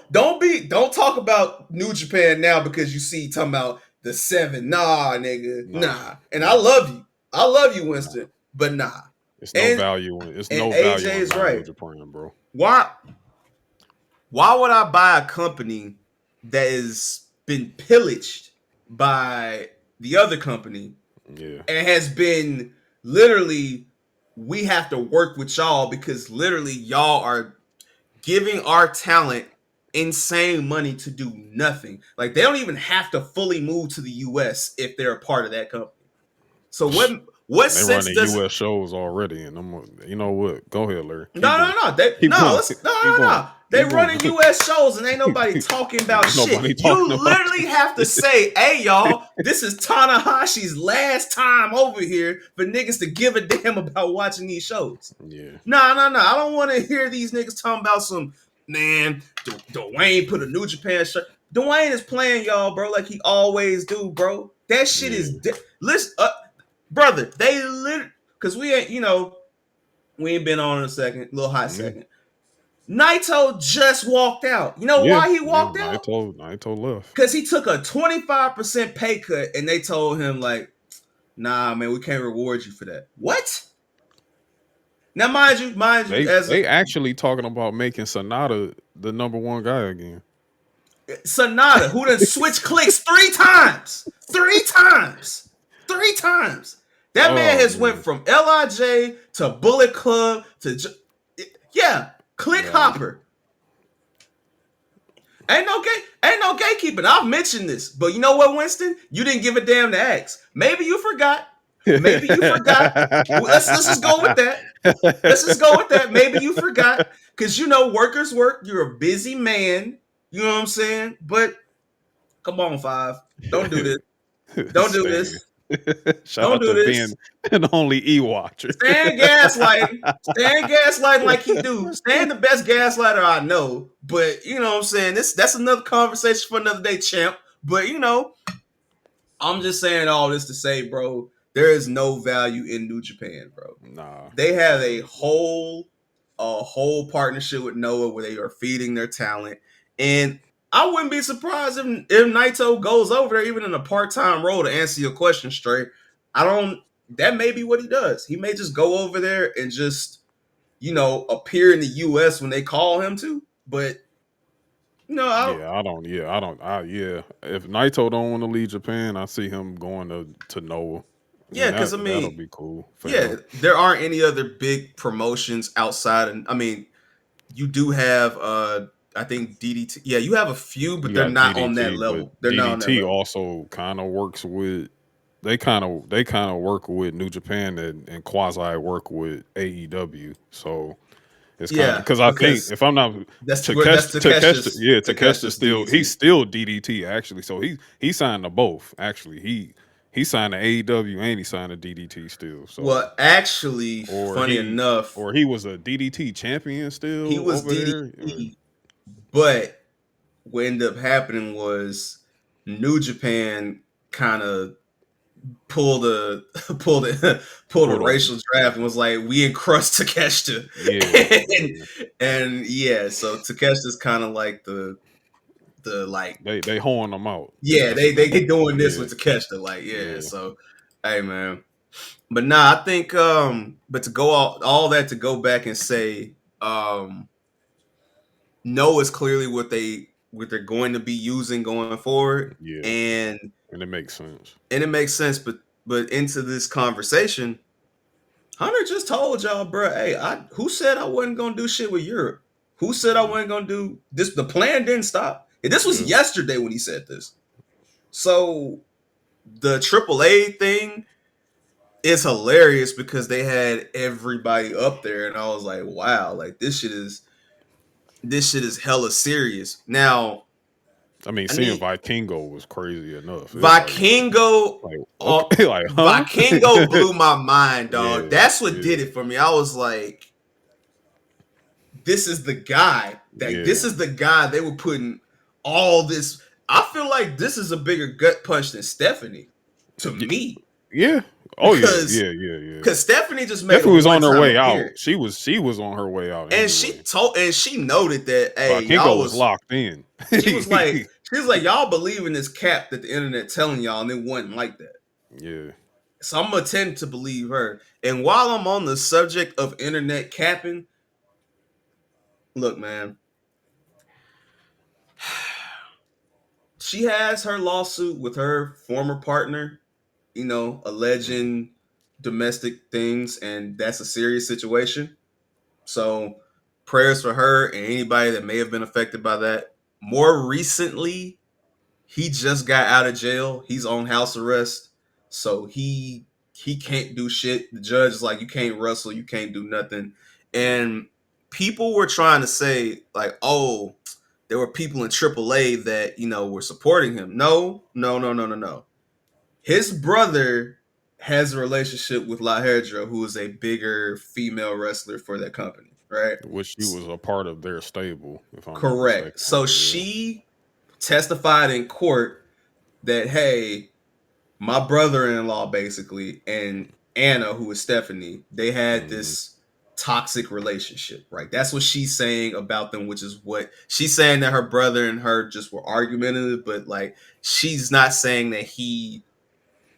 Don't talk about New Japan now because you see talking about the 7. Nah, nigga, nah, nah. And I nah, love you. I love you, nah. Winston, but nah. It's no And value in it's and no AJ value in is buying New right. Japan, bro. Why would I buy a company that has been pillaged by the other company Yeah. and has been literally, we have to work with y'all because literally y'all are giving our talent insane money to do nothing. Like they don't even have to fully move to the US if they're a part of that company. So what They sense running does it? US shows already and you know what? Go ahead, Larry. No, Keep no, going. no. They Keep no, going. let's no, Keep no, going. no. They Keep going. running US shows and ain't nobody talking about Ain't shit. nobody talking You about literally have to say, hey y'all, this is Tanahashi's last time over here for niggas to give a damn about watching these shows. Yeah. No, no, no. I don't want to hear these niggas talking about some man. Dwayne put a New Japan shirt. Dwayne is playing y'all, bro, like he always do, bro. That shit is Yeah. listen, brother. They literally because we ain't, we ain't been on in a second, little hot Hmm. second. Naito just walked out. You know Yeah. why he Yeah. walked out? Naito left. Because he took a 25% pay cut, and they told him like, "Nah, man, we can't reward you for that." What? Now, mind you, as a They actually talking about making Sonata the number one guy again. Sonata, who done switched clicks 3 times, 3 times, 3 times. That man Oh has went man. from Lij to Bullet Club to yeah, click Yeah. hopper. Ain't no gatekeeping. I've mentioned this, but you know what, Winston? You didn't give a damn to ask. Maybe you forgot. Maybe you forgot. Let's just go with that. Let's just go with that. Maybe you forgot because workers work. You're a busy man. You know what I'm saying? But come on, Five. Don't do this. Don't do Stan. this. Shout Don't out do to this. being an only E watcher. Stan gaslighting. Stan gaslighting like he do. Stan the best gaslighter I know. But you know what I'm saying? That's another conversation for another day, champ. But I'm just saying all this to say, bro, there is no value in New Japan, bro. Nah, They have nah. a whole partnership with Noah where they are feeding their talent. And I wouldn't be surprised if Naito goes over there even in a part-time role to answer your question straight. I don't that may be what he does. He may just go over there and just, appear in the US when they call him to. But I don't. Yeah, I don't. Yeah, I don't. Yeah, if Naito don't want to leave Japan, I see him going to Noah, Yeah, and because that'll be cool for yeah, him. there aren't any other big promotions outside. And you do have I think DDT. Yeah, you have a few, but You they're got not on that DDT, but level. They're not on that DDT level. also kind of works with. They kind of work with New Japan and quasi work with AEW. So it's kind of Yeah, because I think because if I'm not that's Takeshita, yeah, Takeshita Takeshita's still he's DDT. still DDT actually. So he signed to both actually. He signed to AEW and he signed to DDT still. So Well, actually, or funny he enough, or he was a DDT champion he still was over there. DDT, but what ended up happening was New Japan kind of pulled a pulled a pulled a Pulled on. racial draft and was like, we encrust Takeshita, Yeah, and, yeah. and yeah, so Takeshita's kind of like the like, They horn them out. yeah, That's they what they they get do. doing this Yeah, with Takeshita, like, yeah, yeah, so hey man. But nah, I think but to go all that to go back and say no is clearly what they're going to be using going forward. yeah. And And it makes sense. it makes sense, but into this conversation, Hunter just told y'all, bro, hey, who said I wasn't gonna do shit with Europe? Who said I Yeah, wasn't gonna do this? The plan didn't stop. And this was yeah, yesterday when he said this. So the AAA thing is hilarious because they had everybody up there, and I was like, wow, like this shit is hella serious. Now, I mean, I seeing need Vikingo was crazy enough. It's Vikingo. like okay, like huh? Vikingo blew my mind, dog. Yeah, That's what yeah, did it for me. I was like, this is the guy. This yeah, is the guy they were putting all this. I feel like this is a bigger gut punch than Stephanie to Y- me yeah. Oh yeah, because yeah, yeah, yeah. Stephanie just made a Stephanie was on one her time way out. appearance. She was on her way out And anyway. she noted that, hey, Vikingo y'all was was locked in. she was like, y'all believe in this cap that the internet telling y'all, and it wasn't like that. Yeah, So I'm gonna tend to believe her. And while I'm on the subject of internet capping, look, man, she has her lawsuit with her former partner, Mhm. alleging domestic things, and that's a serious situation. So prayers for her and anybody that may have been affected by that. More recently, he just got out of jail. He's on house arrest. So he can't do shit. The judge is like, you can't wrestle, you can't do nothing. Yeah. And people were trying to say, like, oh, there were people in AAA that, were supporting him. No, no, no, no, no, no. His brother has a relationship with La Hedra, who is a bigger female wrestler for that company, right? Which she was a part of their stable, if I'm not Correct. mistaken. So Yeah. she testified in court that, hey, my brother-in-law basically and Anna, who is Stephanie, they had Hmm. this toxic relationship, right? That's what she's saying about them, which is what she's saying, that her brother and her just were argumentative, but like she's not saying that he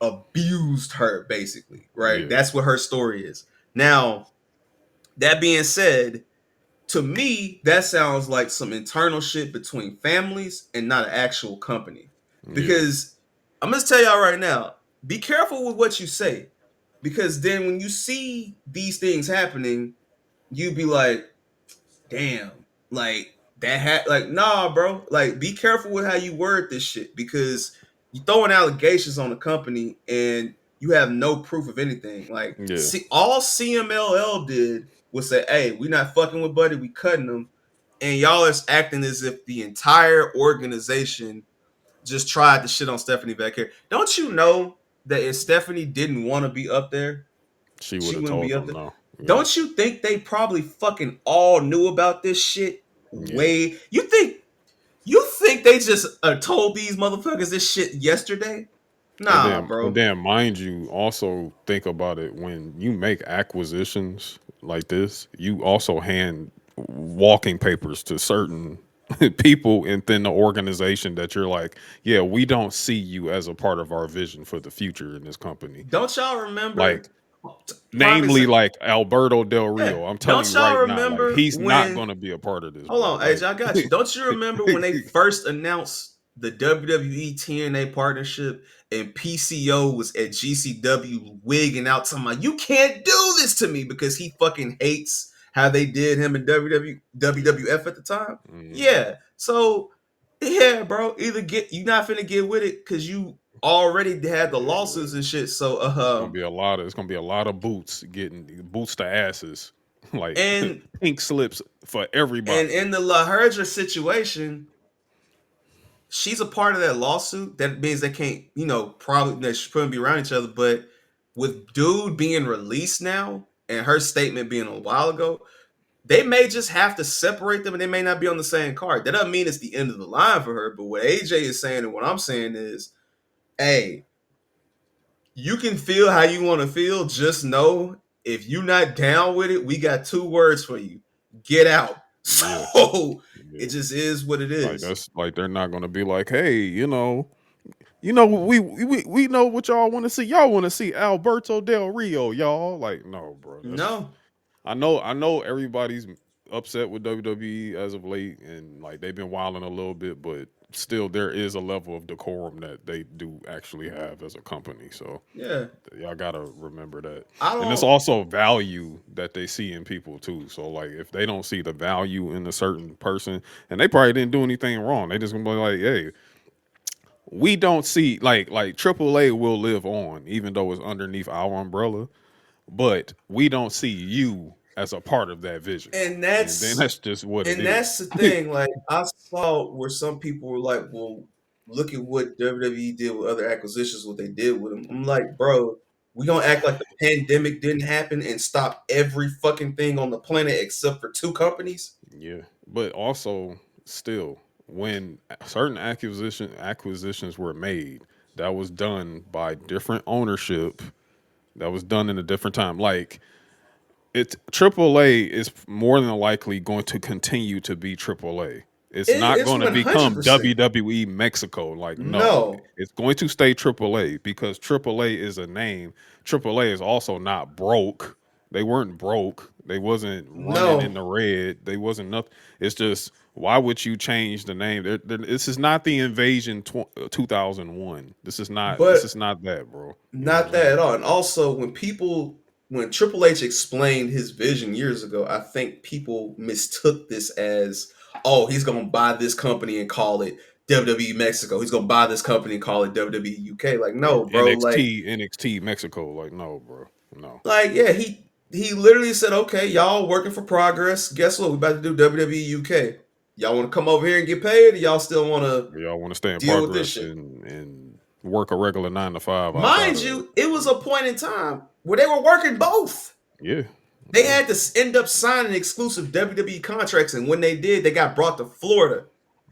abused her, basically, right? Yeah. That's what her story is. Now, that being said, to me, that sounds like some internal shit between families and not an actual company. Yeah. Because I'm gonna tell y'all right now, be careful with what you say. Because then when you see these things happening, you be like, damn, like like, nah, bro. Like, be careful with how you word this shit, because you throwing allegations on the company and you have no proof of anything. Like, Yeah. see, all CMLL did was say, hey, we not fucking with Buddy, we cutting him. And y'all is acting as if the entire organization just tried to shit on Stephanie back here. Don't you know that if Stephanie didn't want to be up there, She would she have wouldn't told be up them there? no. Yeah. Don't you think they probably fucking all knew about this shit? Yeah. Way you think they just told these motherfuckers this shit yesterday? Nah, And bro. then mind you, also think about it, when you make acquisitions like this, you also hand walking papers to certain people within the organization that you're like, yeah, we don't see you as a part of our vision for the future in this company. Don't y'all Like, remember? Prime namely, example. like Alberto Del Yeah. Rio. I'm telling Don't you y'all right now, like, remember he's not when? going to be a part of this, Hold bro. on, Like, Age, I got you. Don't you remember when they first announced the WWE TNA partnership and PCO was at GCW wigging out talking about, you can't do this to me, because he fucking hates how they did him in WWF at the time? mhm. Yeah. So, yeah, bro. Either get you not finna get with it because you already had the Yeah, lawsuits and shit. So it's gonna be a lot of, it's gonna be a lot of boots, getting boots to asses, like and pink slips for and everybody. in the La Herja situation, she's a part of that lawsuit. That means they can't, probably they shouldn't be around each other. But with dude being released now and her statement being a while ago, they may just have to separate them and they may not be on the same card. That doesn't mean it's the end of the line for her. But what AJ is saying and what I'm saying is, hey, you can feel how you want to feel. Just know if you're not down with it, we got two words for you: get out. Yeah, So it yeah. just is what it Like, is. that's like, they're not gonna be like, hey, we know what y'all want to see. Y'all want to see Alberto Del Rio, y'all. Like, no, bro. That's, No. I know everybody's upset with WWE as of late, and like they've been wilding a little bit, but still there is a level of decorum that they do actually have as a company. So Yeah. y'all gotta remember that. I And it's don't. also value that they see in people too. So like, if they don't see the value in a certain person, and they probably didn't do anything wrong, they just gonna be like, hey, we don't see, like AAA will live on even though it's underneath our umbrella, but we don't see you as a part of that vision. and And then that's that's just what it and that's is. the thing. Like, I saw where some people were like, "Well, look at what WWE did with other acquisitions. What they did with them." I'm like, bro, we gonna act like the pandemic didn't happen and stop every fucking thing on the planet except for two companies? Yeah. But also, still, when certain acquisitions were made, that was done by different ownership. That was done in a different time. Like, it's AAA is more than likely going to continue to be AAA. It's not It's going to one hundred become percent. WWE Mexico. Like, no, No, it's going to stay AAA because AAA is a name. AAA is also not broke. They weren't broke. They wasn't running in no. the red. They wasn't nothing. It's just why would you change the name? This is not the Invasion 2001. This is not. This is But not that, bro. You know what not I'm that saying? at all. And also, when Triple H explained his vision years ago, I think people mistook this as, oh, he's gonna buy this company and call it WWE Mexico. He's gonna buy this company and call it WWE UK. Like, Or no, bro. NXT Mexico. Like, no, bro. No. Yeah, he literally said, okay, y'all working for progress. Guess what? We about to do WWE UK. Y'all want to come over here and get paid, or y'all still want to Y'all want to stay in deal with this progress shit? and work a regular 9 to 5 outside Mind of you, it was a point in time where they were working both. yeah, They yeah. had to end up signing exclusive WWE contracts, and when they did, they got brought to Florida.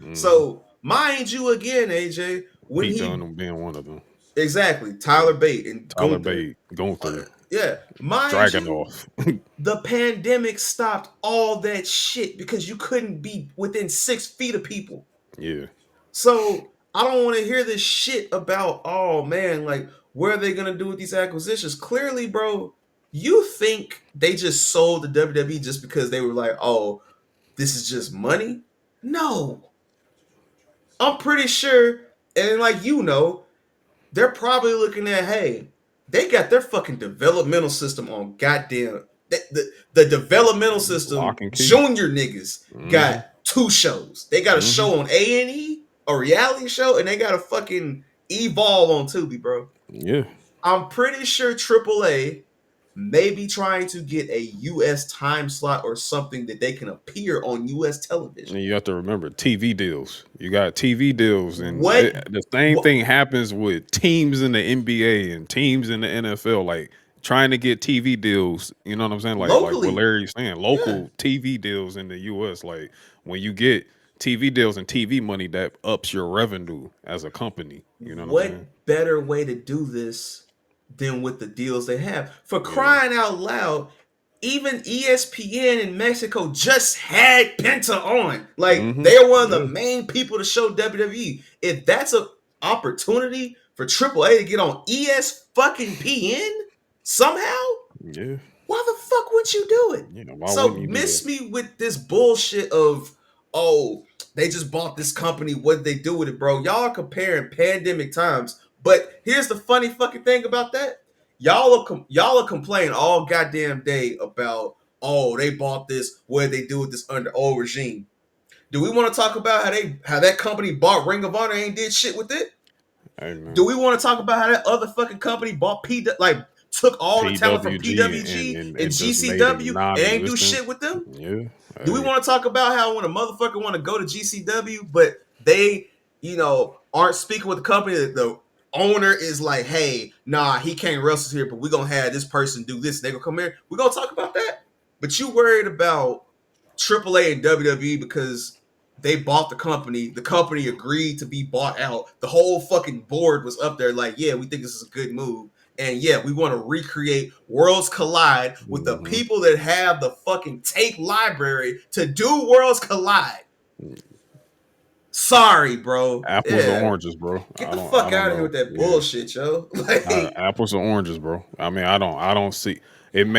Hmm. So, mind you, again, AJ, when Pete he Dunne being one of them. exactly Yeah. Tyler Bate and Tyler Gunther, Bate, Gunther, yeah, mind you, Dragonoff. the pandemic stopped all that shit because you couldn't be within 6 feet of people. Yeah. So I don't want to hear this shit about, oh man, like, what are they gonna do with these acquisitions? Clearly, bro, you think they just sold the WWE just because they were like, oh, this is just money? No. I'm pretty sure, and like they're probably looking at, hey, they got their fucking developmental system on goddamn the developmental system. Lock and key. Junior niggas got Hmm. 2 shows. They got a Hmm. show on A&E, a reality show, and they got a fucking Evolve on Tubi, bro. Yeah. I'm pretty sure AAA may be trying to get a US time slot or something that they can appear on US television. And you have to remember TV deals. You got TV deals, and What the same what thing happens with teams in the NBA and teams in the NFL. Like trying to get TV deals. You know what I'm saying? Like what locally? Larry's saying, Yeah. local TV deals in the U.S. Like when you get TV deals and TV money, that ups your revenue as a company. You know what I'm What saying? better way to do this than with the deals they have? For Yeah. crying out loud, even ESPN in Mexico just had Penta on. Like, Hmm. they're one of the Yeah. main people to show WWE. If that's an opportunity for AAA to get on ES fucking PN somehow, Yeah. why the fuck wouldn't you do it? You know why wouldn't So you do that? miss me with this bullshit of, oh, they just bought this company. What did they do with it, bro? Y'all are comparing pandemic times. But here's the funny fucking thing about that. Y'all are complaining all goddamn day about, oh, they bought this. What did they do with this under old regime? Do we want to talk about how that company bought Ring of Honor and ain't did shit with it? Hey Do man, we want to talk about how that other fucking company bought like took all the talent from PWG PWG and and just made it GCW and ain't do non-existent. shit with them? Yeah. Do we Hey. want to talk about how when a motherfucker want to go to GCW, but they, aren't speaking with the company, that the owner is like, hey, nah, he can't wrestle here, but we're gonna have this person do this. They gonna come here. We're gonna talk about that. But you worried about AAA and WWE because they bought the company. The company agreed to be bought out. The whole fucking board was up there like, yeah, we think this is a good move. And yeah, we want to recreate Worlds Collide with the Hmm. people that have the fucking tape library to do Worlds Collide. Sorry, bro. Apples or Yeah. oranges, bro. Get the I fuck don't out of here with know. that Yeah. bullshit, yo. Like, Apples or oranges, bro. I mean, I don't see. It uh,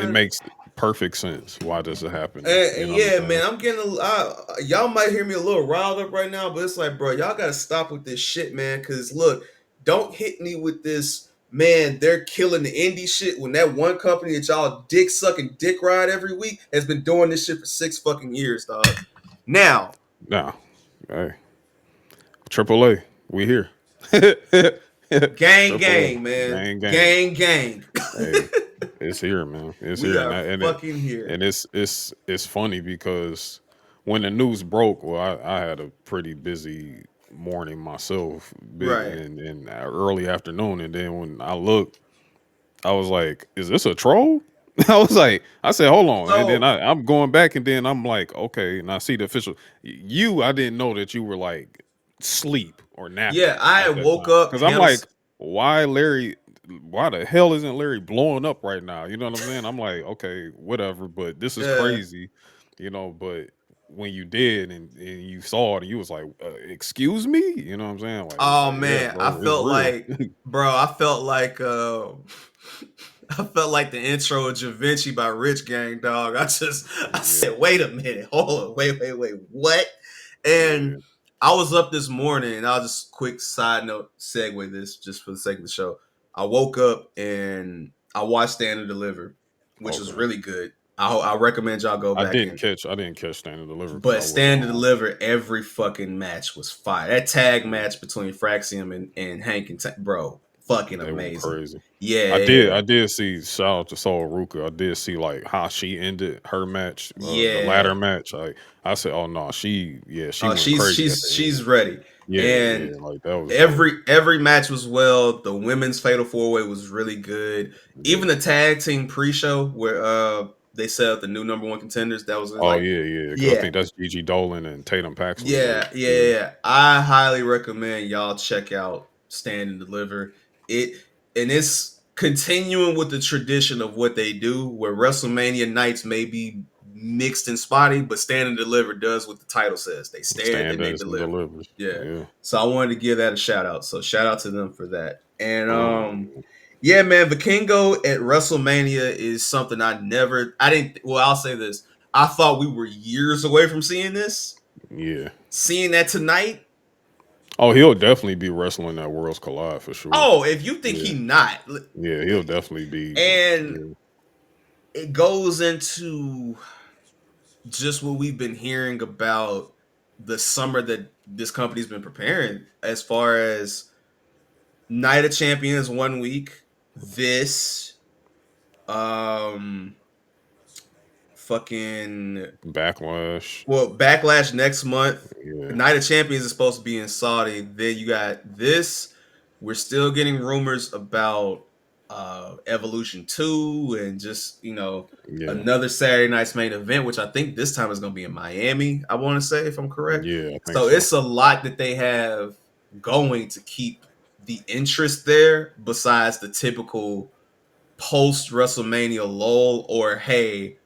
makes perfect sense why this is happening. and You know what I'm yeah, saying? man, I'm getting y'all might hear me a little riled up right now, but it's like, bro, y'all gotta stop with this shit, man. Cause look, don't hit me with this, man. They're killing the indie shit when that one company that y'all dick sucking dick ride every week has been doing this shit for 6 fucking years, dog. Now, Nah. Hey, AAA, we here. gang, Triple A, gang, man, gang, gang. gang, gang. Hey, it's here, man. It's We here, are fucking here. and it's funny because when the news broke, well, I had a pretty busy morning myself, Right. in early afternoon, and then when I looked, I was like, "Is this a troll?" I said, "Hold on," and then So I'm going back, and then I'm like, "Okay," and I see the official. I didn't know that you were like sleep or yeah, napping I at that woke time up, because I'm handles. like, "Why Larry? Why the hell isn't Larry blowing up right now?" You know what I'm saying? I'm like, "Okay, whatever," but this is Uh, crazy, you know. But when you did and you saw it and you was like, excuse me, you know what I'm saying? Oh Like yeah, man, I bro, it's felt real. like, bro, I felt like, I felt like the intro of Da Vinci by Rich Gang, dog. I Yeah, said, wait a minute, hold on, wait, what? And yeah. I was up this morning, and I'll just quick side note segue this just for the sake of the show. I woke up and I watched Stand and Deliver, which was Okay. really good. I recommend y'all go back and. I didn't catch Stand and Deliver because But I wasn't Stand to home. Deliver, every fucking match was fire. That tag Yeah, match between Fraxium and Hank and bro, fucking they went amazing. crazy. Yeah, I did see shout out to Saul Ruka. I did see like how she ended her match, the ladder yeah. match. Like I said, oh no, she Oh, went crazy at the she's end. ready. Yeah, And yeah, like that was dope. every match was well. The women's fatal four way was really good. Even Yeah. the tag team pre show where they set up the new number one contenders. That was Oh like, yeah, yeah. Because I yeah, think that's Gigi Dolan and Tatum Paxley, right? Yeah, yeah. I highly recommend y'all check out Stand and Deliver. It and it's continuing with the tradition of what they do, where WrestleMania nights may be mixed and spotty, but Stand and Deliver does what the title says. They stand and they standards and deliver. delivers. Yeah. Yeah. So I wanted to give that a shout out. So shout out to them for that. And Um. yeah, man, Vikingo at WrestleMania is something I didn't well, I'll say this. I thought we were years away from seeing this. Yeah. Seeing that tonight. Oh, he'll definitely be wrestling at Worlds Collide for sure. Oh, if you think Yeah. he not, Yeah. He'll definitely be. and Yeah. it goes into just what we've been hearing about the summer that this company's been preparing, as far as Night of Champions 1 week, this, um, fucking Backlash. well, Backlash next month. Yeah. Night of Champions is supposed to be in Saudi. Then you got this. We're still getting rumors about Evolution 2 and just, Yeah. another Saturday night's main event, which I think this time is going to be in Miami, I want to say, if I'm correct. Yeah. I think So so. it's a lot that they have going to keep the interest there besides the typical post WrestleMania lull or, hey,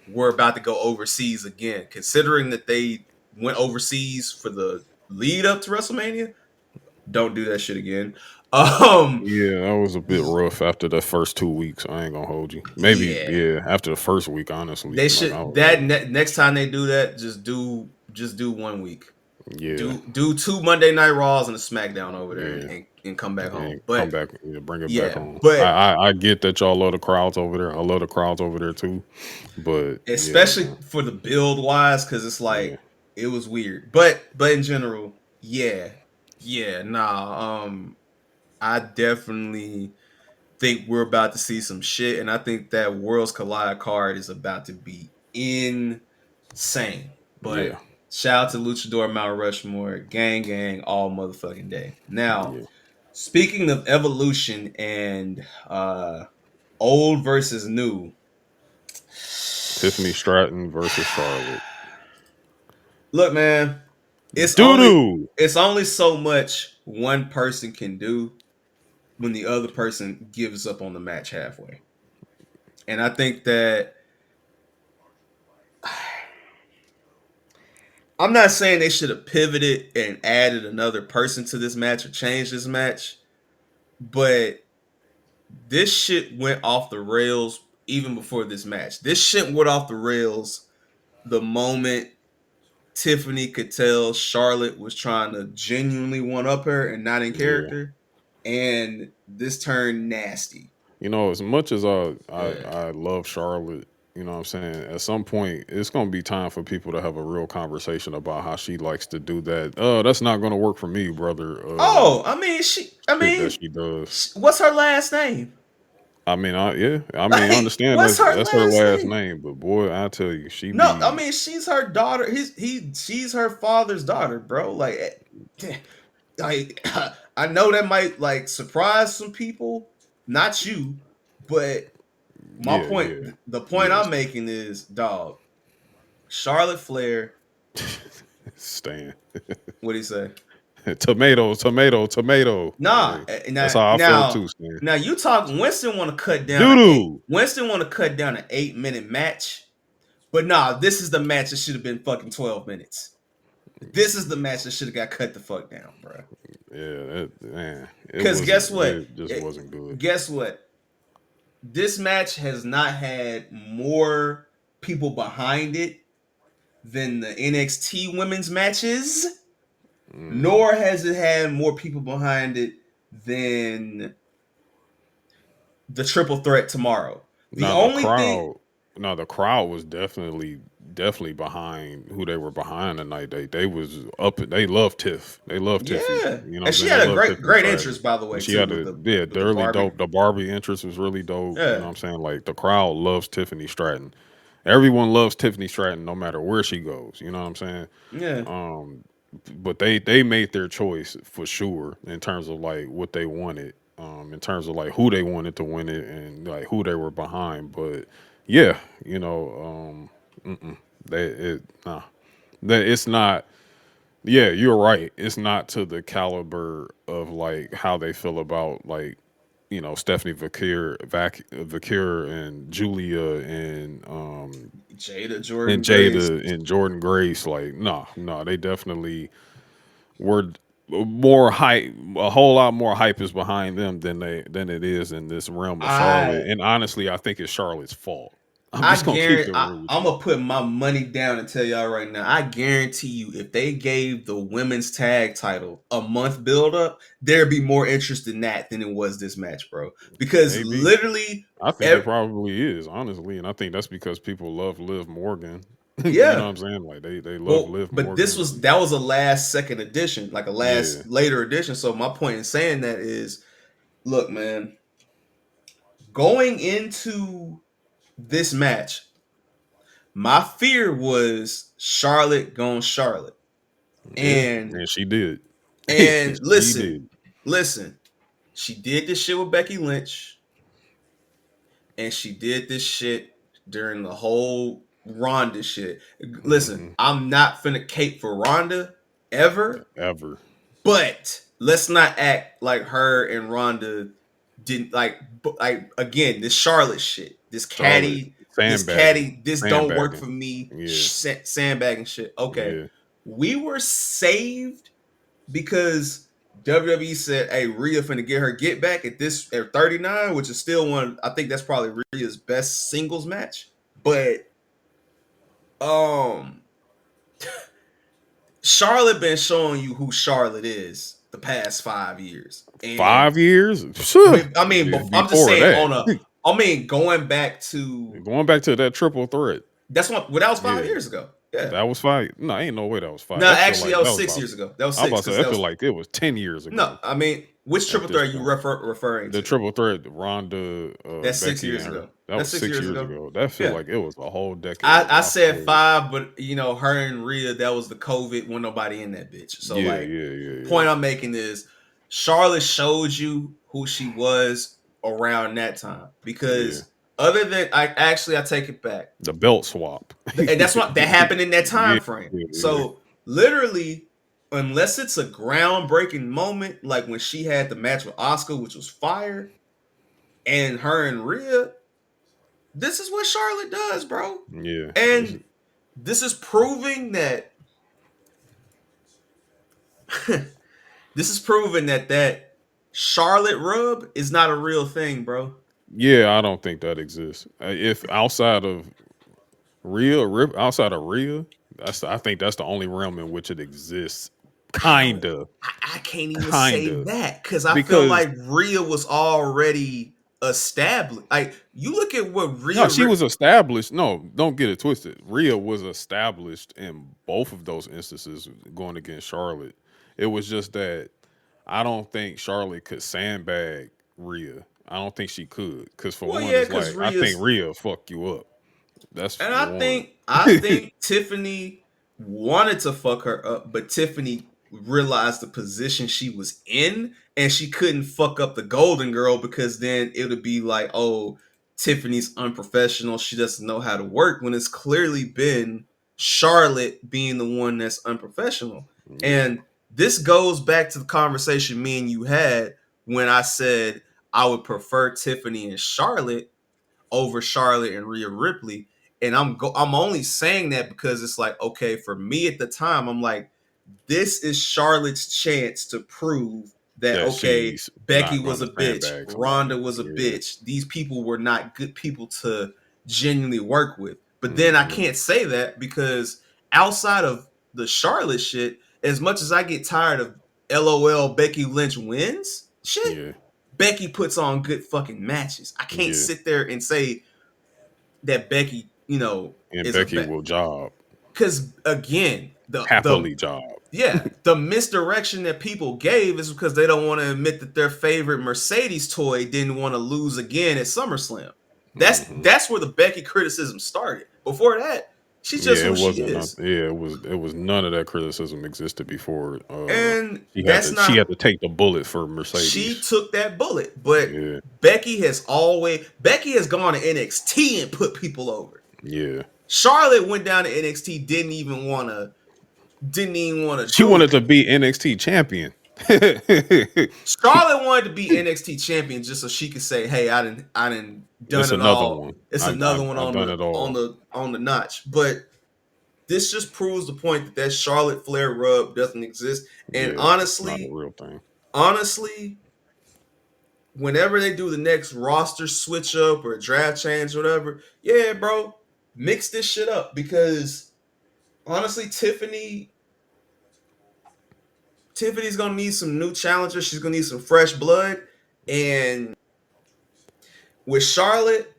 we're about to go overseas again. Considering that they went overseas for the lead up to WrestleMania, don't do that shit again. Um, Yeah, that was a bit rough after the first 2 weeks. I ain't gonna hold you. Maybe, yeah, yeah, after the first week, honestly, they like I should was that like, next time they do that, just do 1 week. yeah, Do two Monday Night Raws and a SmackDown over there yeah, and come back home. and come But back, yeah, bring it back yeah, home. but I get that y'all love the crowds over there. I love the crowds over there too, but yeah, especially man, for the build wise, because it's yeah, like it was weird. But in general, yeah, nah. I definitely think we're about to see some shit, and I think that Worlds Collide card is about to be insane. But yeah, shout out to Luchador Mount Rushmore, gang, all motherfucking day. Now, yeah. speaking of evolution and old versus new, Tiffany Stratton versus Charlotte. look, man, it's Doo only doo. it's only so much one person can do when the other person gives up on the match halfway. And I think that I'm not saying they should have pivoted and added another person to this match or changed this match, but this shit went off the rails even before this match. This shit went off the rails the moment Tiffany could tell Charlotte was trying to genuinely one up her and not in Yeah. character. And this turned nasty. As much as Yeah. I love Charlotte, you know what I'm saying? At some point, it's gonna be time for people to have a real conversation about how she likes to do that. That's not gonna work for me, brother. Oh, Shit that she does. what's her last name? I mean, I Like, understand what's her that's her last last name? name, but boy, I tell you, she No, I be mean she's her daughter. She's her father's daughter, bro. Like I know that might like surprise some people, not you, but my yeah, point, yeah, the point yes. I'm making is, dog, Charlotte Flair. Stan. What do you say? Tomato, tomato, tomato. Nah, Hey, that's now how I felt too, now Stan. now you talk. Winston want to cut down Doo an eight. doo. Winston want to cut down an 8-minute match But nah, this is the match that should have been fucking 12 minutes. This is the match that should have got cut the fuck down, bro. Yeah, man, it Because wasn't. guess what? It just wasn't good. Guess what? This match has not had more people behind it than the NXT women's matches, Hmm. nor has it had more people behind it than the triple threat tomorrow. The Now the only thing, crowd, now the crowd was definitely behind who they were behind tonight. They was up. They love Tiff. They love Tiffy. yeah, You know what and I'm she saying? They had a love great Tiffany interest Stratton. by the And way she too had with a yeah, the really Barbie. dope. The Barbie interest was really dope. You know Yeah, what I'm saying? Like the crowd loves Tiffany Stratton. Everyone loves Tiffany Stratton no matter where she goes. You know what I'm saying? yeah. Um, but they made their choice for sure in terms of like what they wanted, in terms of like who they wanted to win it and like who they were behind. But yeah, you know, they it nah, that it's not. Yeah, you're right. It's not to the caliber of like how they feel about like Stephanie Vakir and Julia Jada and Jordan Grace. Jada and Jordan Grace. Like no, they definitely were more hype. A whole lot more hype is behind them than it is in this realm of Charlotte. I And honestly, I think it's Charlotte's fault. I'm I just gonna keep guarantee it real with I'm you. gonna put my money down and tell y'all right now. I guarantee you, if they gave the women's tag title a month build up, there'd be more interest in that than it was this match, bro. Because Maybe. literally, I think it ev- probably is, honestly. And I think that's because people love Liv Morgan. You know yeah. what I'm saying? Like they love Well, Liv but Morgan and that was a last second edition, like a yeah. last later edition. So my point in saying that is, look, man, going into this match, my fear was Charlotte going Charlotte. Yeah. And And she did. She listen, did. listen, she did this shit with Becky Lynch, and she did this shit during the whole Ronda shit. Listen, Hmm. I'm not finna cape for Ronda ever, Ever. but let's not act like her and Ronda didn't like again this Charlotte shit, Charlotte this sandbagging. catty, this don't work Sandbagging. for me, Yeah. sandbagging shit. Okay, Yeah. we were saved because WWE said, "Hey, Rhea finna get her get back at 39, which is still one. I think that's probably Rhea's best singles match." But um, Charlotte been showing you who Charlotte is the past 5 years, and 5 years? Phew. I mean, I'm just Before saying that. I mean, going back to Going back to that triple threat. that's what well, that was five Yeah. years ago. Yeah. That was 5. No, ain't no way that was 5. No, That feel actually, like that that was was 6 years about ago. That was I was about six to say because that that feel was like it was 10 years no. ago I mean, which at triple this threat are you point. referring The to? triple threat, Ronda, That's six Becky, years and her. ago. That That's was six 6 years years ago. ago. That feel Yeah. like it was a whole decade I ago. I said swear. five, but her and Rhea, that was the COVID when nobody in that bitch. So Yeah, like, yeah, yeah, yeah. point I'm making is Charlotte showed you who she was around that time Yeah. because other than I take it back. The belt swap. And that's what that happened in that Yeah, time frame. yeah, yeah. So literally, unless it's a groundbreaking moment, like when she had the match with Oscar, which was fire, and her and Rhea, this is what Charlotte does, bro. Yeah. And this is proving that this is proving that Charlotte rub is not a real thing, bro. Yeah, I don't think that exists. If outside of outside of Rhea, I think that's the only realm in which it exists. I don't. Kinda, I can't even say kinda, that because I feel because like Rhea was already established. Like you look at what no, Rhea. she was established. No, don't get it twisted. Rhea was established in both of those instances going against Charlotte. It was just that I don't think Charlotte could sandbag Rhea. I don't think she could. Because for Well, one, yeah, it's because like I think Rhea's. Rhea fuck you up. That's And one. I think Tiffany wanted to fuck her up, but Tiffany realized the position she was in, and she couldn't fuck up the Golden Girl because then it would be like, oh, Tiffany's unprofessional. She doesn't know how to work. When it's clearly been Charlotte being the one that's unprofessional. Yeah. And this goes back to the conversation me and you had when I said I would prefer Tiffany and Charlotte over Charlotte and Rhea Ripley. And I'm only saying that because it's like, okay, for me at the time, I'm like, this is Charlotte's chance to prove that, That okay, she's Becky not was a gonna bitch, sandbag Ronda somebody. was a Yeah. bitch. These people were not good people to genuinely work with. But then I Hmm. can't say that because outside of the Charlotte shit, as much as I get tired of LOL Becky Lynch wins shit, Yeah. Becky puts on good fucking matches. I can't Yeah. sit there and say that Becky, And is a Becky bet, will job because again, the happily job. yeah, the misdirection that people gave is because they don't want to admit that their favorite Mercedes toy didn't want to lose again at SummerSlam. Hmm. That's where the Becky criticism started. Before that, she's just Yeah, it who she wasn't. is, Yeah, it was none of that criticism existed before. and She had that's to she not. had to take the bullet for She Mercedes. took that bullet, but Yeah. Becky has gone to NXT and put people over. Yeah. Charlotte went down to NXT, didn't even want to She do wanted it. to be NXT champion. It's Charlotte wanted to be NXT champion just so she could say, "Hey, I didn't done it another all. one. It's I I another one I've on done the it on all. the on the notch." But this just proves the point that Charlotte Flair rub doesn't exist. And Yeah, it's not a honestly, real thing. honestly, whenever they do the next roster switch up or draft change, or whatever, yeah, bro, mix this shit up because honestly, Tiffany's gonna need some new challengers. She's gonna need some fresh blood, and with Charlotte,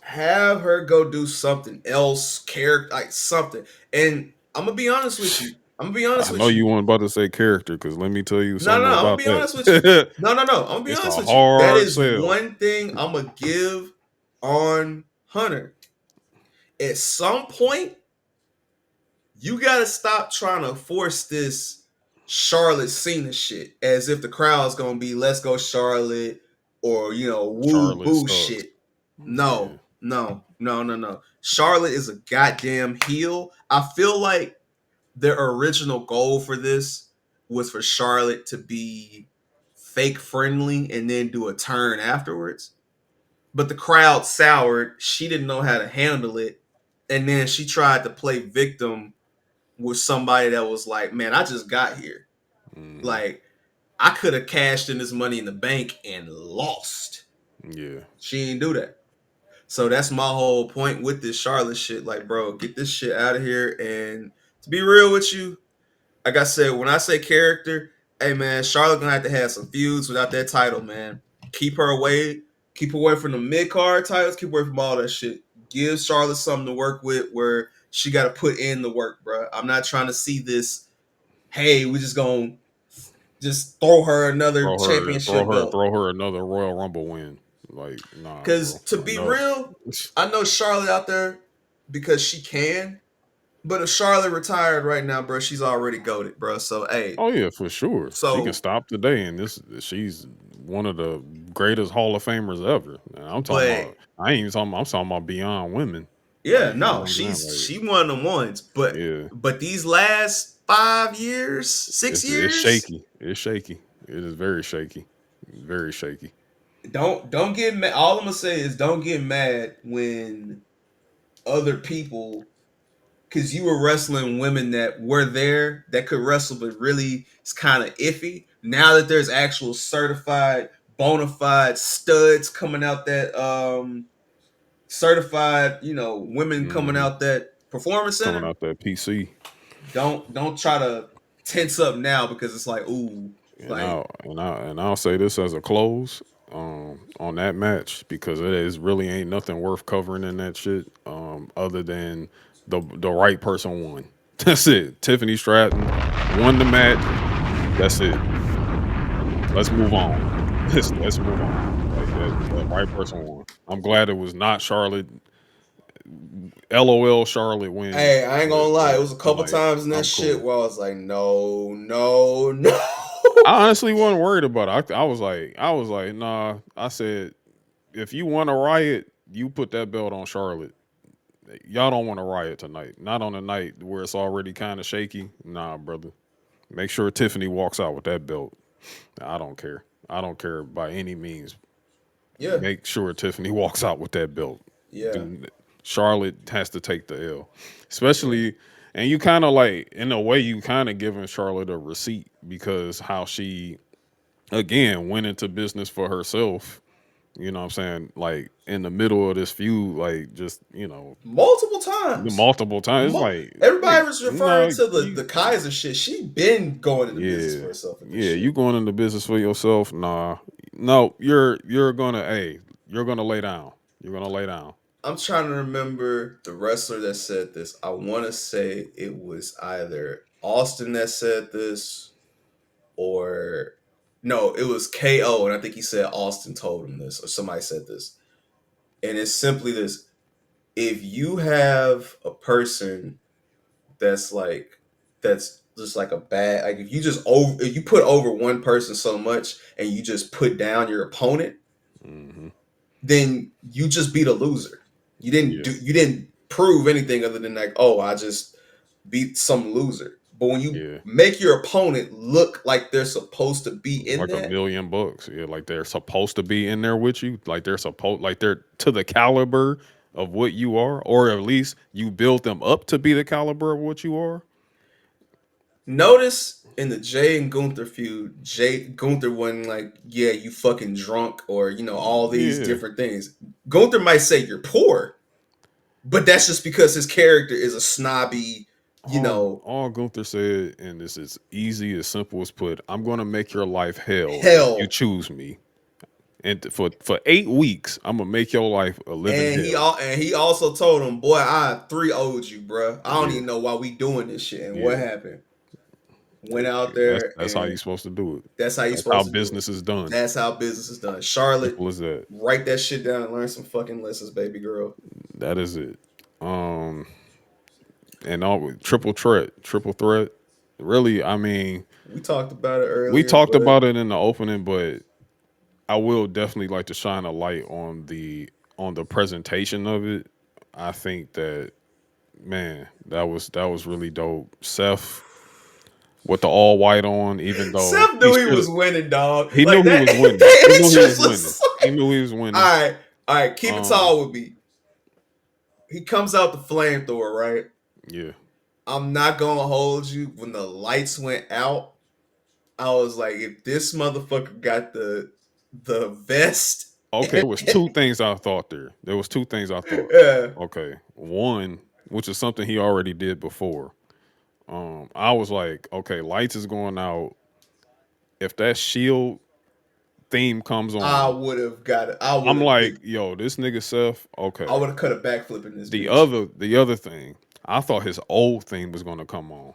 have her go do something else, character like something. And I'm gonna be honest with you. I'm gonna be honest I know with you. you weren't about to say character because let me tell you No, no, something no. I'm gonna about be honest with you. that. No, no, no. I'm gonna be It's honest a with you. That hard is sell. one thing I'm gonna give on Hunter. At some point, you gotta stop trying to force this Charlotte Cena shit as if the crowd's gonna be "Let's go Charlotte" or woo Charlotte boo sucks. shit. Yeah. No, no, no, no, no. Charlotte is a goddamn heel. I feel like their original goal for this was for Charlotte to be fake friendly and then do a turn afterwards. But the crowd soured. She didn't know how to handle it. And then she tried to play victim with somebody that was like, man, I just got here. Hmm. Like, I could have cashed in this money in the bank and lost. Yeah. She didn't do that. So that's my whole point with this Charlotte shit. Like, bro, get this shit out of here. And to be real with you, like I said, when I say character, hey man, Charlotte gonna have to have some feuds without that title, man. Keep her away. Keep her away from the mid card titles. Keep her away from all that shit. Give Charlotte something to work with where she got to put in the work, bro. I'm not trying to see this. Hey, we just gonna just throw her another championship belt. Throw her another Royal Rumble win. Like, nah, bro. Because to be Enough. real, I know Charlotte out there because she can. But if Charlotte retired right now, bro, she's already goaded, bro. So hey, Oh yeah, for sure. She can so stop today, and this she's one of the greatest Hall of Famers ever. And I'm talking but about. I ain't even talking. I'm talking about beyond women. yeah, Like, you know no, what I'm saying? she's Like, she one of them ones. But yeah, these last 5 years, six it's years, shaky. It's shaky. It is very shaky. Very shaky. don't get mad. All I'm gonna say is don't get mad when other people, because you were wrestling women that were there that could wrestle, but really it's kind of iffy. Now that there's actual certified, bona fide studs coming out that certified, women coming Hmm. out that performance Coming center. out that PC. Don't try to tense up now because it's like, ooh, And like, I'll say this as a close on that match because it is really ain't nothing worth covering in that shit other than the right person won. That's it. Tiffany Stratton won the match. That's it. Let's move on. Let's move on. Like that right person won. I'm glad it was not Charlotte. LOL Charlotte win, hey, I ain't gonna lie, it was a couple tonight. times in that I'm shit cool. where I was like, no, no, no. I honestly wasn't worried about it. I was like, nah. I said, if you want a riot, you put that belt on Charlotte. Y'all don't want a riot tonight. Not on a night where it's already kind of shaky. Nah, brother. Make sure Tiffany walks out with that belt. I don't care. I don't care by any means. Yeah, Make sure Tiffany walks out with that belt. yeah. Do Charlotte has to take the L, Yeah. especially. And you kind of like, in a way, you kind of giving Charlotte a receipt because how she again went into business for herself. You know what I'm saying? Like in the middle of this feud, like just Multiple the times. multiple times. It's like, Everybody hey, was referring to the Kaiser shit. She been going into business for yeah, herself with this yeah, you shit. going into business for yourself? Nah, no, you're gonna, hey, you're gonna lay down. You're gonna lay down. I'm trying to remember the wrestler that said this. I want to say it was either Austin that said this or no, it was KO, and I think he said Austin told him this or somebody said this. And it's simply this: if you have a person that's like that's just like a bad like if you put over one person so much and you just put down your opponent, Hmm. then you just beat a loser. Yeah, You didn't prove anything other than like, oh, I just beat some loser. But when you yeah, make your opponent look like they're supposed to be in like a that, million bucks. Yeah, like they're supposed to be in there with you. Like they're to the caliber of what you are, or at least you build them up to be the caliber of what you are. notice in the Jay and Gunther feud, Jay Gunther wasn't like, yeah, you fucking drunk or all these Yeah. different things. Gunther might say you're poor, but that's just because his character is a snobby, you know, All Gunther said, and this is easy, as simple as put, I'm gonna make your life hell if you hell. choose me. And for 8 weeks, I'm gonna make your life a living hell. And he also told him, boy, I three owed you, bruh. I don't Yeah, even know why we doing this shit. And what yeah. happened? Went out That's there that's how you're and supposed to do it. that's how you're That's how supposed to do it. business is done. That's how business is done. Charlotte, Simple as that. write that shit down and learn some fucking lessons, baby girl. That is it. Um, and all triple threat. Really, I mean, We talked about it we earlier, talked but about it in the opening, but I will definitely like to shine a light on the presentation of it. I think that, man, that was really dope. Seth with the all white on, even though Seth knew he was winning, dog. he knew Like he that, was that winning. He knew he was entrance winning. was He like, knew he was winning. all right, all right, keep it Um, tall with me. He comes out the flamethrower, right? yeah. I'm not gonna hold you. When the lights went out, I was like, if this motherfucker got the vest, Okay, there was two things I thought there. There was two things I thought. yeah, Okay, one, which is something he already did before. I was like, okay, lights is going out. If that shield theme comes I on, would have got it. I would I'm have like, did. yo, this nigga Seth. I Okay. would have cut a backflip in this The bitch. other the other thing, I thought his old theme was gonna come on.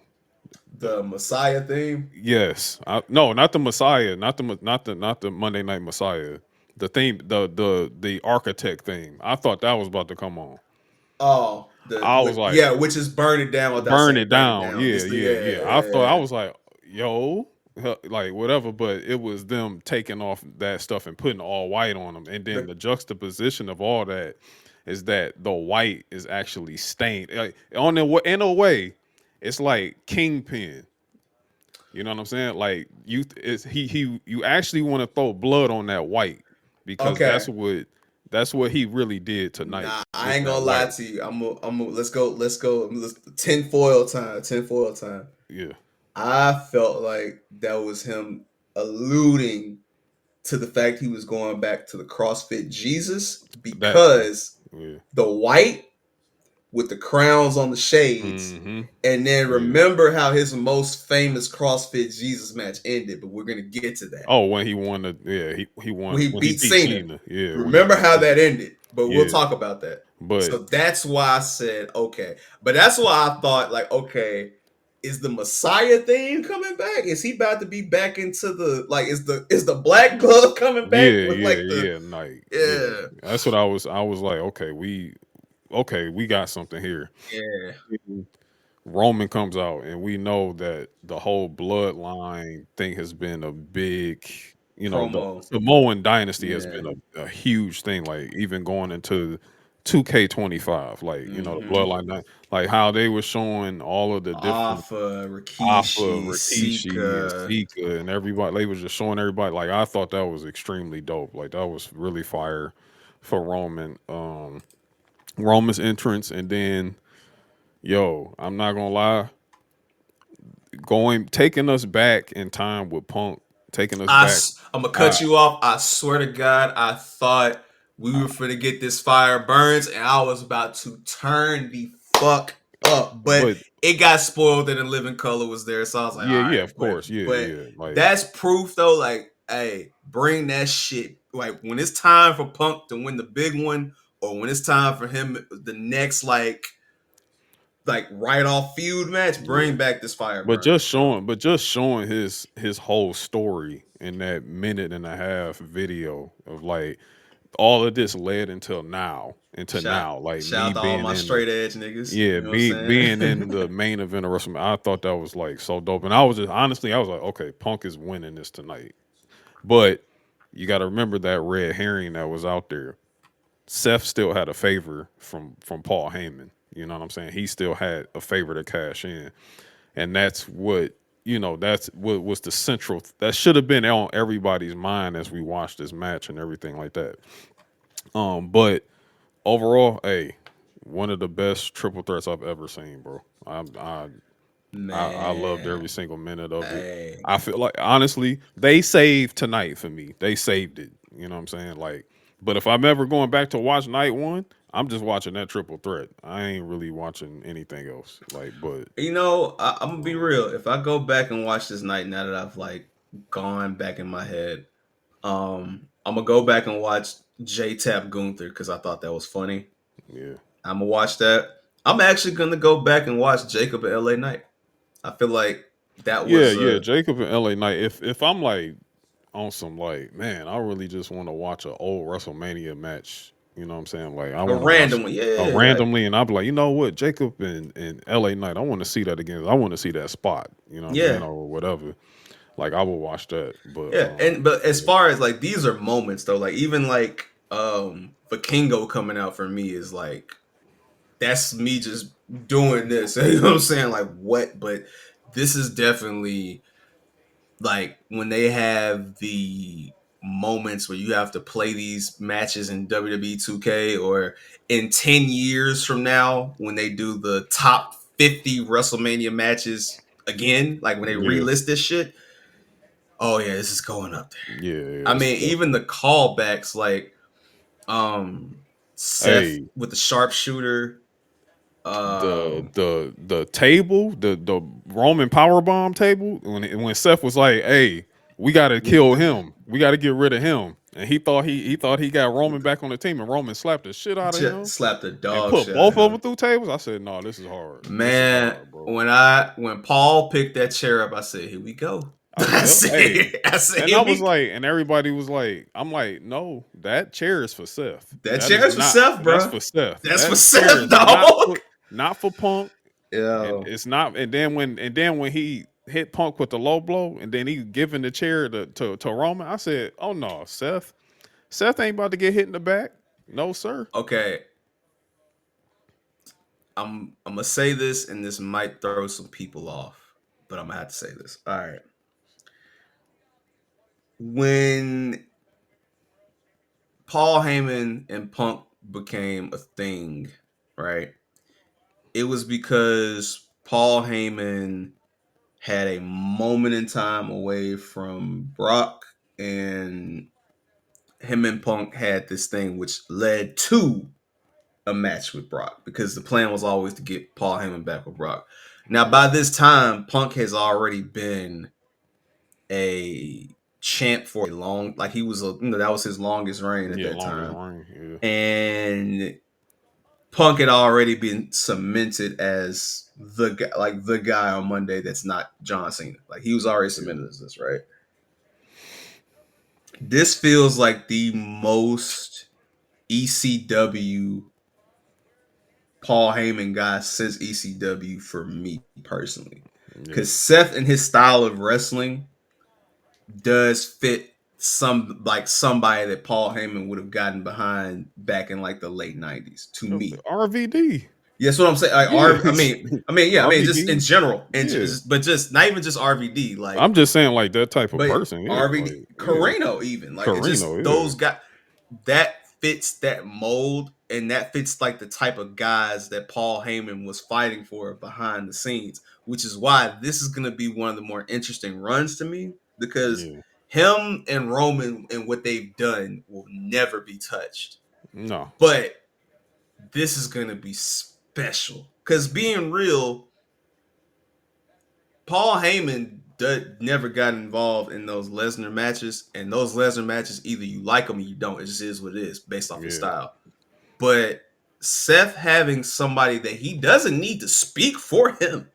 The The Messiah theme. yes, no, not the Messiah, not the Monday Night Messiah. The theme, the architect theme. I thought that was about to come on. Oh, I was like, yeah, which is burn it down without burn saying it burn it down. down. Yeah, It's the yeah, yeah, yeah. I thought I yeah. was like, yo, like whatever, but it was them taking off that stuff and putting all white on them, and then The the juxtaposition of all that is that the white is actually stained. Like, in a way, it's like Kingpin. You know what I'm saying? Like you actually want to throw blood on that white because okay. that's what he really did tonight Nah, I with ain't that gonna lie white. to you. Let's go. Tin foil time. Tin foil time. Yeah, I felt like that was him alluding to the fact he was going back to the CrossFit Jesus that too. because Yeah. the white with the crowns on the shades. Mm-hmm. And then Yeah. remember how his most famous CrossFit Jesus match ended, but we're gonna get to that. Oh, when he won he When won he when he beat beat Cena. Cena. Yeah, when he Remember beat how Cena. that ended, but we'll Yeah, talk about that. but So that's why I said okay. But that's why I thought like okay, is the Messiah thing coming back? Is he about to be back into the like is the black glove coming back yeah, with yeah, like the yeah, like yeah. yeah. That's what I was like, okay, we got something here. Yeah. Roman comes out, and we know that the whole bloodline thing has been a big, the Promo. Samoan dynasty has been Yeah. a huge thing. Like even going into 2K25, like the Mm-hmm. bloodline, like how they were showing all of the different Alpha, Alpha, Rikishi, Rikishi, and Sika. Sika, and everybody. They was just showing everybody. Like I thought that was extremely dope. Like that was really fire for Roman. Roman's entrance, and then yo, I'm not gonna lie, going taking us back in time with Punk, taking us back. I'm gonna I, cut you off. I swear to God, I thought we I were finna get this fire burns, and I was about to turn the fuck up, but but it got spoiled, and the living color was there, so I was like, yeah, all yeah, right, of course, yeah, but yeah, like that's proof though. Like, hey, bring that shit. Like when it's time for Punk to win the big one, or when it's time for him the next like right off feud match, yeah. bring back this fire burns, bro. But just showing his whole story in that minute and a half video of like all of this led until Shout now, like shout me out to all being my in the straight edge niggas. yeah, You know what I'm being in saying? the main event of WrestleMania. I thought that was like so dope, and I was just honestly, I was like, okay, Punk is winning this tonight, but you got to remember that red herring that was out there. Seth still had a favor from Paul Heyman. You know what I'm saying? He still had a favor to cash in, and that's what that's what was the central. That should have been on everybody's mind as we watched this match and everything like that. But overall, hey, one of the best triple threats I've ever seen, bro. I loved every Man, single minute of it. hey, I feel like honestly, they saved tonight for me. They saved it. You know what I'm saying? Like, but if I'm ever going back to watch night one, I'm just watching that triple threat. I ain't really watching anything else. Like, but I'm gonna be um, real. If I go back and watch this night now that I've like gone back in my head, I'm gonna go back and watch J Tap Gunther because I thought that was funny. yeah, I'm gonna watch that. I'm actually gonna go back and watch Jacob and LA Knight. I feel like that yeah, was yeah. Jacob and LA Knight. If I'm like on some like, man, I really just want to watch an old WrestleMania match. You know what I'm saying? Like, I a want to watch random one. Yeah, like randomly, and I'll be like, you know what, Jacob and LA Knight, I want to see that again. I want to see that spot. You know what I'm saying, yeah. or whatever. Like, I will watch that. But Yeah, and but as yeah, far as like these are moments though, like even like Vikingo coming out for me is like that's me just doing this. You know what I'm saying? Like what? But this is definitely like when they have the moments where you have to play these matches in WWE 2K or in 10 years from now when they do the top 50 WrestleMania matches again, like when they yeah, relist this shit. Oh yeah, this is going up there. yeah, yeah. I It's mean, even the definitely. callbacks like um Seth Hey, with the sharpshooter. the table, the Roman power bomb table, when Seth was like, "Hey, we got to kill him. We got to get rid of him," and he thought he got Roman back on the team, and Roman slapped the shit out of Just him slapped the and dog put shit out of both of them him. through tables. I said, "No, this is hard. This is Man, hard, bro." when Paul picked that chair up, I said, "Here we go." I said, "Yep, hey," I said, and "Here I was we." like, and everybody was like, "I'm like, no, that chair is for Seth. That That is chair's for not. Seth, That's bro. for Seth. That's for That chair Seth, is not dog. for Punk." And Yo, it's not. And then when he hit Punk with the low blow, and then he giving the chair to Roman, I said, "Oh no, Seth ain't about to get hit in the back. No sir." okay. I'm gonna say this, and this might throw some people off, but I'm gonna have to say this. All right, when Paul Heyman and Punk became a thing, right? It was because Paul Heyman had a moment in time away from Brock, and him and Punk had this thing which led to a match with Brock because the plan was always to get Paul Heyman back with Brock. Now, Yeah, by this time, Punk has already been a champ for a long, like he was that was his longest reign at yeah, that longest time, reign. Yeah, and Punk had already been cemented as the guy on Monday that's not John Cena. Like he was already yeah, cemented as this, right? This feels like the most ECW Paul Heyman guy since ECW for me personally. yeah. Because Seth and his style of wrestling does fit some like somebody that Paul Heyman would have gotten behind back in like the late 90s to me. RVD. Yeah, that's what I'm saying. Like, Yeah, Yeah, I mean, just in RVD. general, and Yeah, but just not even just RVD, like, I'm just saying like that type of but person. Yeah, RVD, like yeah, Carino, even like, it just Carino. Yeah, those guys that fits that mold, and that fits like the type of guys that Paul Heyman was fighting for behind the scenes, which is why this is going to be one of the more interesting runs to me because Yeah. him and Roman and what they've done will never be touched. No. But this is going to be special because being real, Paul Heyman never got involved in those Lesnar matches, and those Lesnar matches either you like them or you don't. It just is what it is based off his Yeah. style. But Seth having somebody that he doesn't need to speak for him,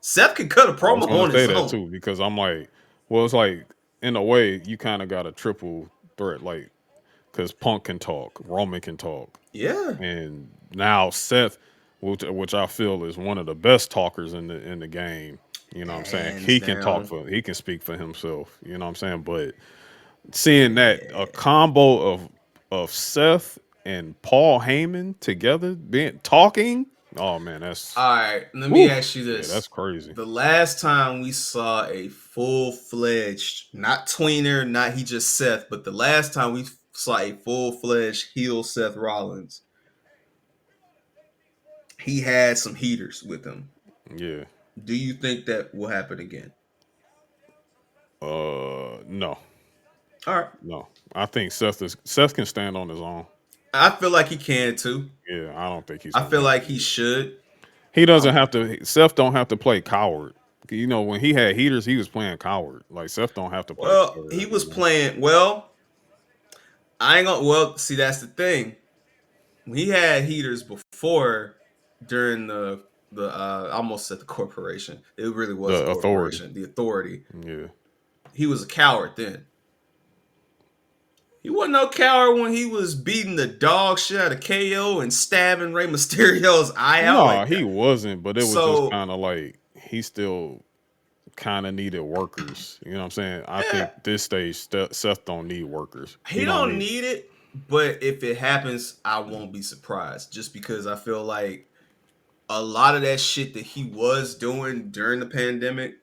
Seth can cut a I was promo gonna on say his that own. too because I'm like, well, it's like in a way you kind of got a triple threat, like because Punk can talk, Roman can talk, Yeah, and now Seth, which I feel is one of the best talkers in the game. You know what I'm saying? hands He can talk down. for, he can speak for himself. You know what I'm saying? But seeing that a Yeah. combo of Seth and Paul Heyman together being talking, oh man, that's All right, let me woo, ask you yeah, that's this. crazy. The last time we saw a full fledged, not tweener, not he just Seth, but the last time we saw a full fledged heel Seth Rollins, he had some heaters with him. Yeah. Do you think that will happen again? No, All right. no. I think Seth can stand on his own. I feel like he can too. Yeah, I don't think he's I gonna feel have like to he do it. should. He doesn't I'm have to. Seth don't have to play coward. You know, when he had heaters, he was playing coward. Like Seth don't have to play well, he coward was anymore. playing well. I ain't gonna well see that's the thing. He had heaters before during the I almost said the corporation. It really was The a authority. corporation, the authority. Yeah. He was a coward then. He wasn't no coward when he was beating the dog shit out of KO and stabbing Rey Mysterio's eye out No, like he that. wasn't. But it was just So kind of like he still kind of needed workers. You know what I'm saying? I yeah, think this stage Seth don't need workers. he He don't don't need. need it. But if it happens, I won't be surprised. Just because I feel like a lot of that shit that he was doing during the pandemic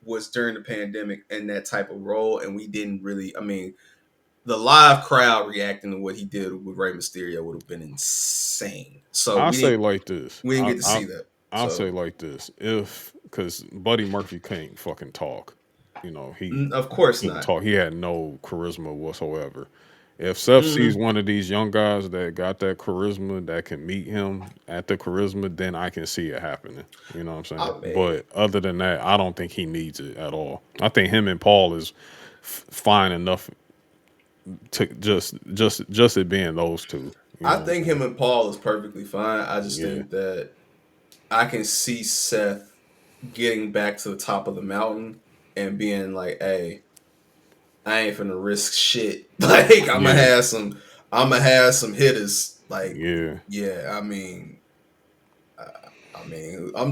was during the pandemic in that type of role, and we didn't really. I mean, the live crowd reacting to what he did with Rey Mysterio would have been insane. So I we say didn't like this. we didn't get to see that. I say So like this. If because Buddy Murphy can't fucking talk. You know of course couldn't not. talk. He had no charisma whatsoever. If Seth sees Hmm. one of these young guys that got that charisma that can meet him at the charisma, then I can see it happening. You know what I'm saying? I mean, But other than that, I don't think he needs it at all. I think him and Paul is fine enough to just it being those two. You I know what I'm think him saying? and Paul is perfectly fine. I just Yeah, think that I can see Seth getting back to the top of the mountain and being like, "Hey, I ain't finna risk shit. Like yeah, I'm gonna have some hitters. Like, yeah, yeah. I'm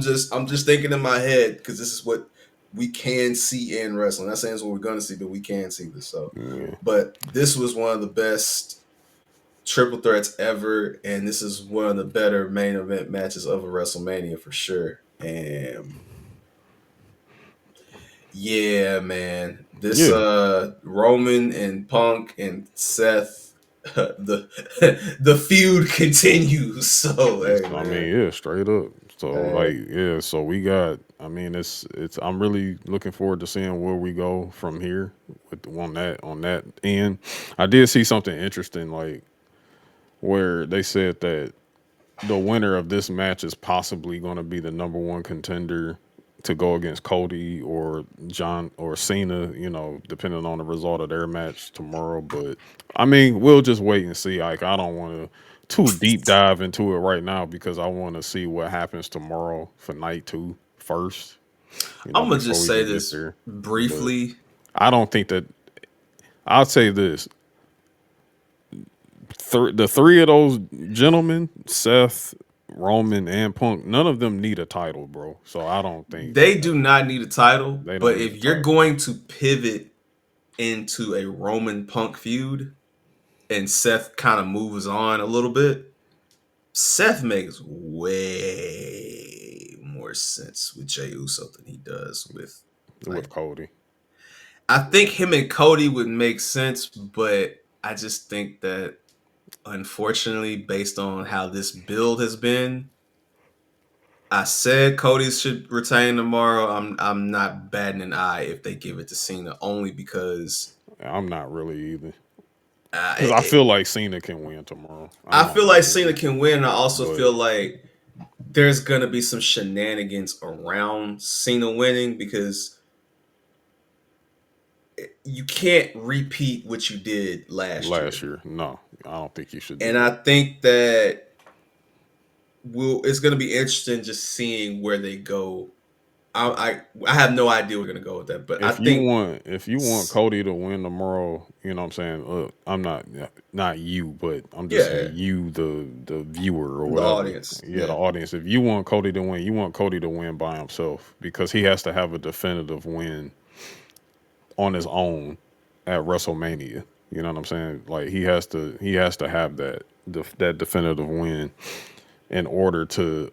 just thinking in my head because this is what we can see in wrestling. Not saying it's what we're gonna see, but we can see this. So, yeah. but this was one of the best triple threats ever, and this is one of the better main event matches of a WrestleMania for sure. And yeah, man. This Yeah. Roman and Punk and Seth the the feud continues. So It's, hey I mean, man. yeah, straight up. So Uh, like, yeah, so we got. I mean, it's. I'm really looking forward to seeing where we go from here with on that end. I did see something interesting, like where they said that the winner of this match is possibly going to be the number one contender to go against Cody or John or Cena, you know, depending on the result of their match tomorrow. But I mean, we'll just wait and see. Like, I don't want to too deep dive into it right now because I want to see what happens tomorrow for night two first, you know, I'm gonna before just we say can get this there. But briefly. I don't think that I'll say this the three of those gentlemen, Seth, Roman, and Punk, none of them need a title, bro. So I don't think They do not need a title, they but don't need if a you're title. going to pivot into a Roman Punk feud and Seth kind of moves on a little bit, Seth makes way more sense with Jey Uso than he does with With like Cody. I think him and Cody would make sense, but I just think that Unfortunately, based on how this build has been, I said Cody should retain tomorrow. I'm not batting an eye if they give it to Cena, only because I'm not really either. uh, Because I it, feel like Cena can win tomorrow. I'm I not feel gonna like hold Cena you, can win. I also but feel like there's gonna be some shenanigans around Cena winning because you can't repeat what you did last last year. year, no, I don't think you should do And that. I think that it's going to be interesting just seeing where they go. I have no idea where we're going to go with that, but I think If you want Cody to win tomorrow, you know what I'm saying. I'm not you, but I'm just saying yeah, you, the viewer or the whatever. audience, Yeah, the yeah, audience. If you want Cody to win, you want Cody to win by himself because he has to have a definitive win on his own at WrestleMania. You know what I'm saying? Like he has to have that definitive win in order to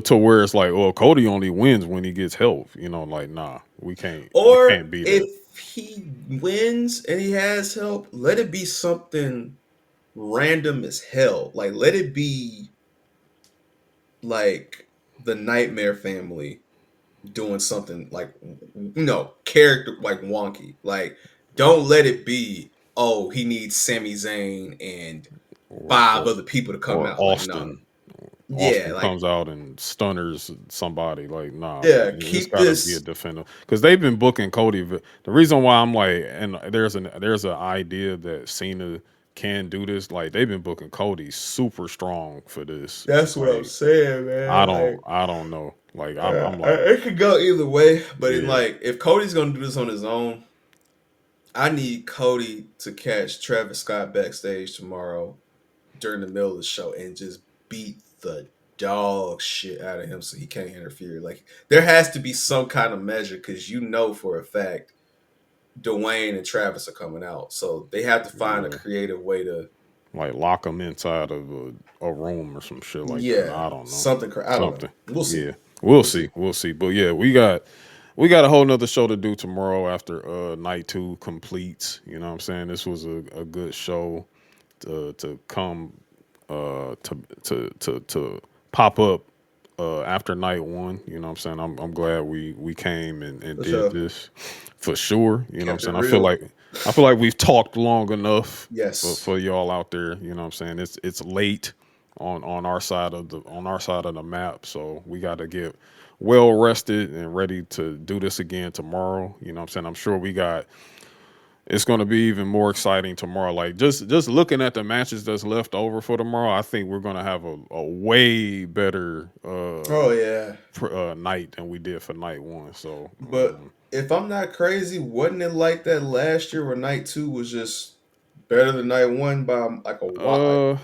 to where it's like, well, Cody only wins when he gets help. You know, like nah, we or can't be if that. he wins and he has help, let it be something random as hell. Like let it be like the Nightmare Family doing something like character like wonky. Like don't let it be he needs Sami Zayn and or five or, other people to come or out. Like no, Austin. yeah, Austin like comes out and stunners somebody. Like, nah, yeah, man, it's keep got to be a this. defender because they've been booking Cody. The reason why I'm like, and there's an idea that Cena can do this. Like, they've been booking Cody super strong for this. That's what I'm Like, saying, man. Like I don't know. Like, I'm like, it could go either way, but in yeah, like if Cody's gonna do this on his own, I need Cody to catch Travis Scott backstage tomorrow during the middle of the show and just beat the dog shit out of him so he can't interfere. Like there has to be some kind of measure because for a fact Dwayne and Travis are coming out, so they have to find a yeah. creative way to Like lock him inside of a room or some shit like that. yeah I don't know. something. I don't know. Something. We'll see. Yeah. We'll We'll see. see. We'll see. But yeah, we got a whole nother show to do tomorrow after night two completes. You know what I'm saying? This was a good show to come to pop up after night one. You know what I'm saying? I'm glad we came and For did sure. this for sure. You know what I'm Kept it saying? real. I feel like we've talked long enough Yes. for y'all out there. You know what I'm saying? It's late on our side of the map, so we got to get well rested and ready to do this again tomorrow. You know what I'm saying? I'm sure we got it's going to be even more exciting tomorrow. Like just looking at the matches that's left over for tomorrow, I think we're going to have a way better Oh yeah. night than we did for night one. So But if I'm not crazy, wasn't it like that last year where night two was just better than night one by like a wide? uh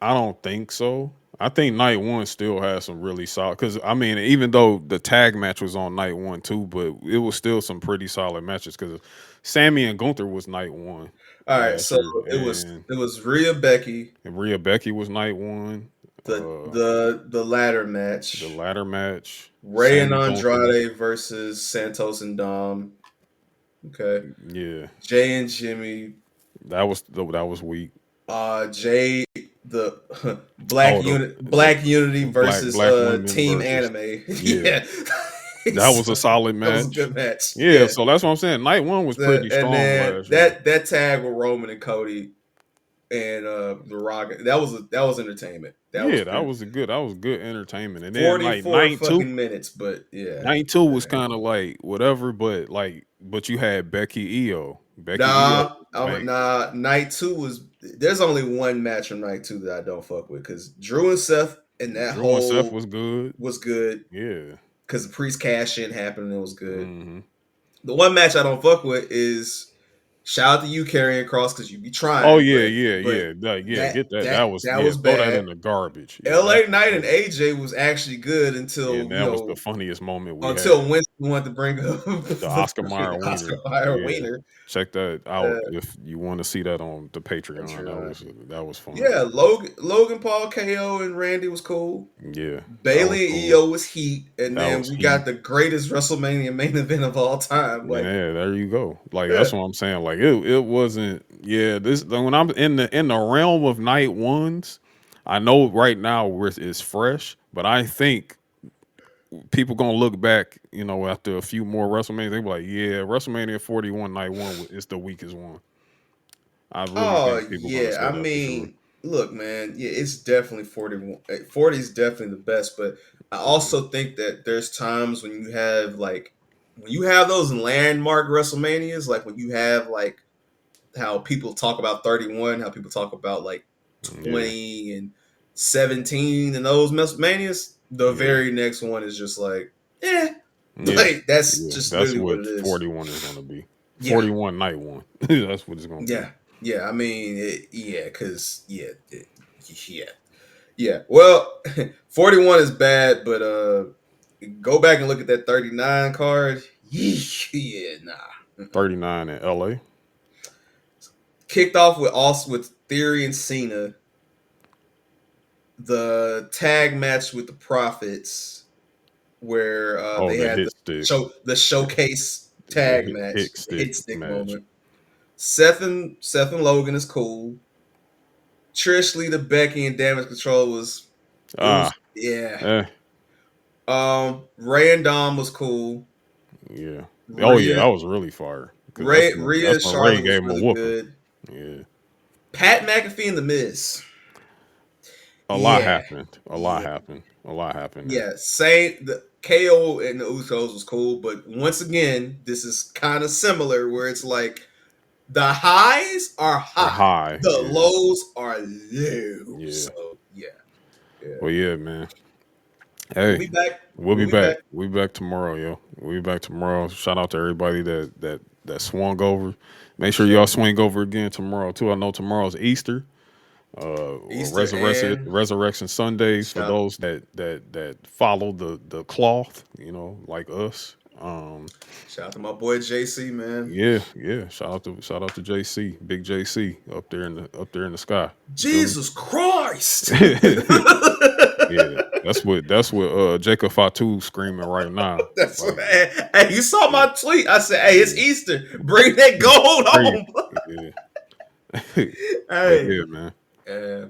I don't think so. I think night one still has some really solid because I mean even though the tag match was on night one too, but it was still some pretty solid matches because Sammy and Gunther was night one All right, last so year, it was and it was Rhea Becky, Rhea Becky was night one. the the ladder The match, ladder match, Ray and Sammy Gunther, Andrade versus Santos and Dom. Okay, yeah, Jay and Jimmy, that was weak. Jay the Oh, the Black Unity versus black women Team versus Anime. yeah, Yeah, that was a so solid that was a match. good match. Yeah, Yeah, so that's what I'm saying. Night one was pretty and strong then last year. that tag with Roman and Cody and The Rock. That was entertainment. That was Yeah, pretty that was good entertainment. And then like 44 fucking minutes, but yeah. night two was Man. kind of like whatever, but you had Becky Io, like Night two was. There's only one match from night two that I don't fuck with because Drew and Seth and that Drew and Seth whole was good. was good Yeah. because the priest cash in happened and it was good. Hmm. The one match I don't fuck with is shout out to you carrying cross because you be Oh trying, yeah, but yeah, but yeah. Yeah, that get that. That that was that yeah. was Throw that in bad. the garbage. Yeah, LA Knight and that AJ was actually good yeah. until That was the funniest moment we until had. Winston wanted to bring up The the Oscar Mayer freaking Oscar wiener. Mayer Yeah, Wiener. check that Uh, out if you want to see that on the Patreon. Patreon. That was fun. Yeah, Logan Paul, KO, and Randy was cool. Yeah, that was Bailey and cool. EO was heat, and That then was we heat. got the greatest WrestleMania main event of all time. Yeah, Like, there you go. Like yeah, that's what I'm saying. Like it wasn't. Yeah, this when I'm in the realm of night ones, I know right now where it's fresh, but I think people gonna look back, after a few more WrestleMania, they be like, yeah, WrestleMania 41 night one is the weakest one. I really Oh think people gonna yeah, say I that for sure. mean, look, man, yeah, it's definitely 41. 40 is definitely the best, but I Hmm. also think that there's times when you have like when you have those landmark WrestleManias, like when you have like how people talk about 31, how people talk about like Yeah, 20 and 17 and those WrestleManias, the yeah, very next one is just like, eh. yeah, Like that's yeah. just That's literally what what it is. 41 is gonna be. Yeah. 41 night one. That's what it's gonna be. Yeah. Yeah. I mean, yeah, because, yeah. Yeah. Well, 41 is bad, but go back and look at that 39 card. Yeah, nah. 39 in LA. Kicked off with Theory and Cena, the tag match with the Profits, where Oh, they the had hit stick. the The, showcase the tag hit match, the stick hit stick match. moment. Seth and Logan is cool. Trish Lee to Becky and Damage Control was Ah, yeah. eh, Ray and Dom was cool. yeah. Oh yeah, Rhea that was really fire because Rhea that's and when Ray Charlotte gave was him a really whooping. good. Yeah, Pat McAfee and The Miz. a lot Yeah. happened. A lot Yeah. happened. A lot happened there. Yeah. Same the KO and the Usos was cool, but once again, this is kind of similar where it's like the highs are A high, high. the Yeah, lows are low. yeah. So yeah, yeah. Well, yeah, man. We'll Hey, be back. we'll be We'll be back. back We'll be back tomorrow, yo. We'll be back tomorrow. Shout out to everybody that swung over. Make for sure y'all sure. swing over again tomorrow too. I know tomorrow's Easter, or Easter and Resurrection Sunday for shout those that follow the cloth, like us. shout out to my boy JC, man. Yeah, yeah. Shout out to JC, Big JC up there in the sky. You feel me? Jesus Christ. Yeah, that's what Jacob Fatu screaming right now. That's what, Like, hey, you saw yeah, my tweet. I said, hey, it's yeah, Easter. Bring that it's gold crazy. home. Yeah, but Hey. yeah, man. Uh,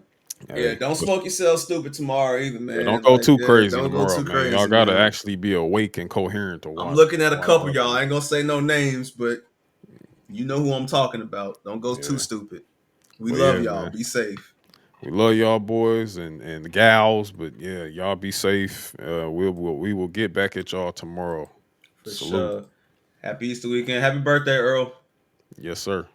yeah, Hey, don't but smoke yourself stupid tomorrow either, yeah, don't man. go Like, too yeah, crazy don't go tomorrow, too man. Y'all crazy, gotta man. actually be awake and coherent to I'm watch looking at a watch couple y'all. I wrestling. ain't gonna say no names, but you know who I'm talking about. Don't go too Yeah, stupid. We but love yeah, y'all. man. Be safe. We love y'all boys and gals, but yeah, y'all be safe. We will get back at y'all tomorrow. For Salute. sure. Happy Easter weekend. Happy birthday, Earl. Yes, sir.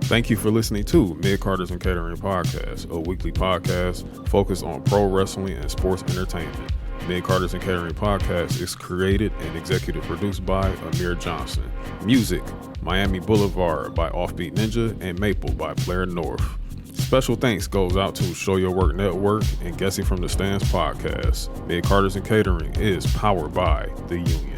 Thank you for listening to Mid Carters and Catering Podcast, a weekly podcast focused on pro wrestling and sports entertainment. Mid Carters and Catering Podcast is created and executive produced by Amir Johnson. Music, Miami Boulevard by Offbeat Ninja and Maple by Blair North. Special thanks goes out to Show Your Work Network and Guessing from the Stands podcast. Mid Carters and Catering is powered by The Union.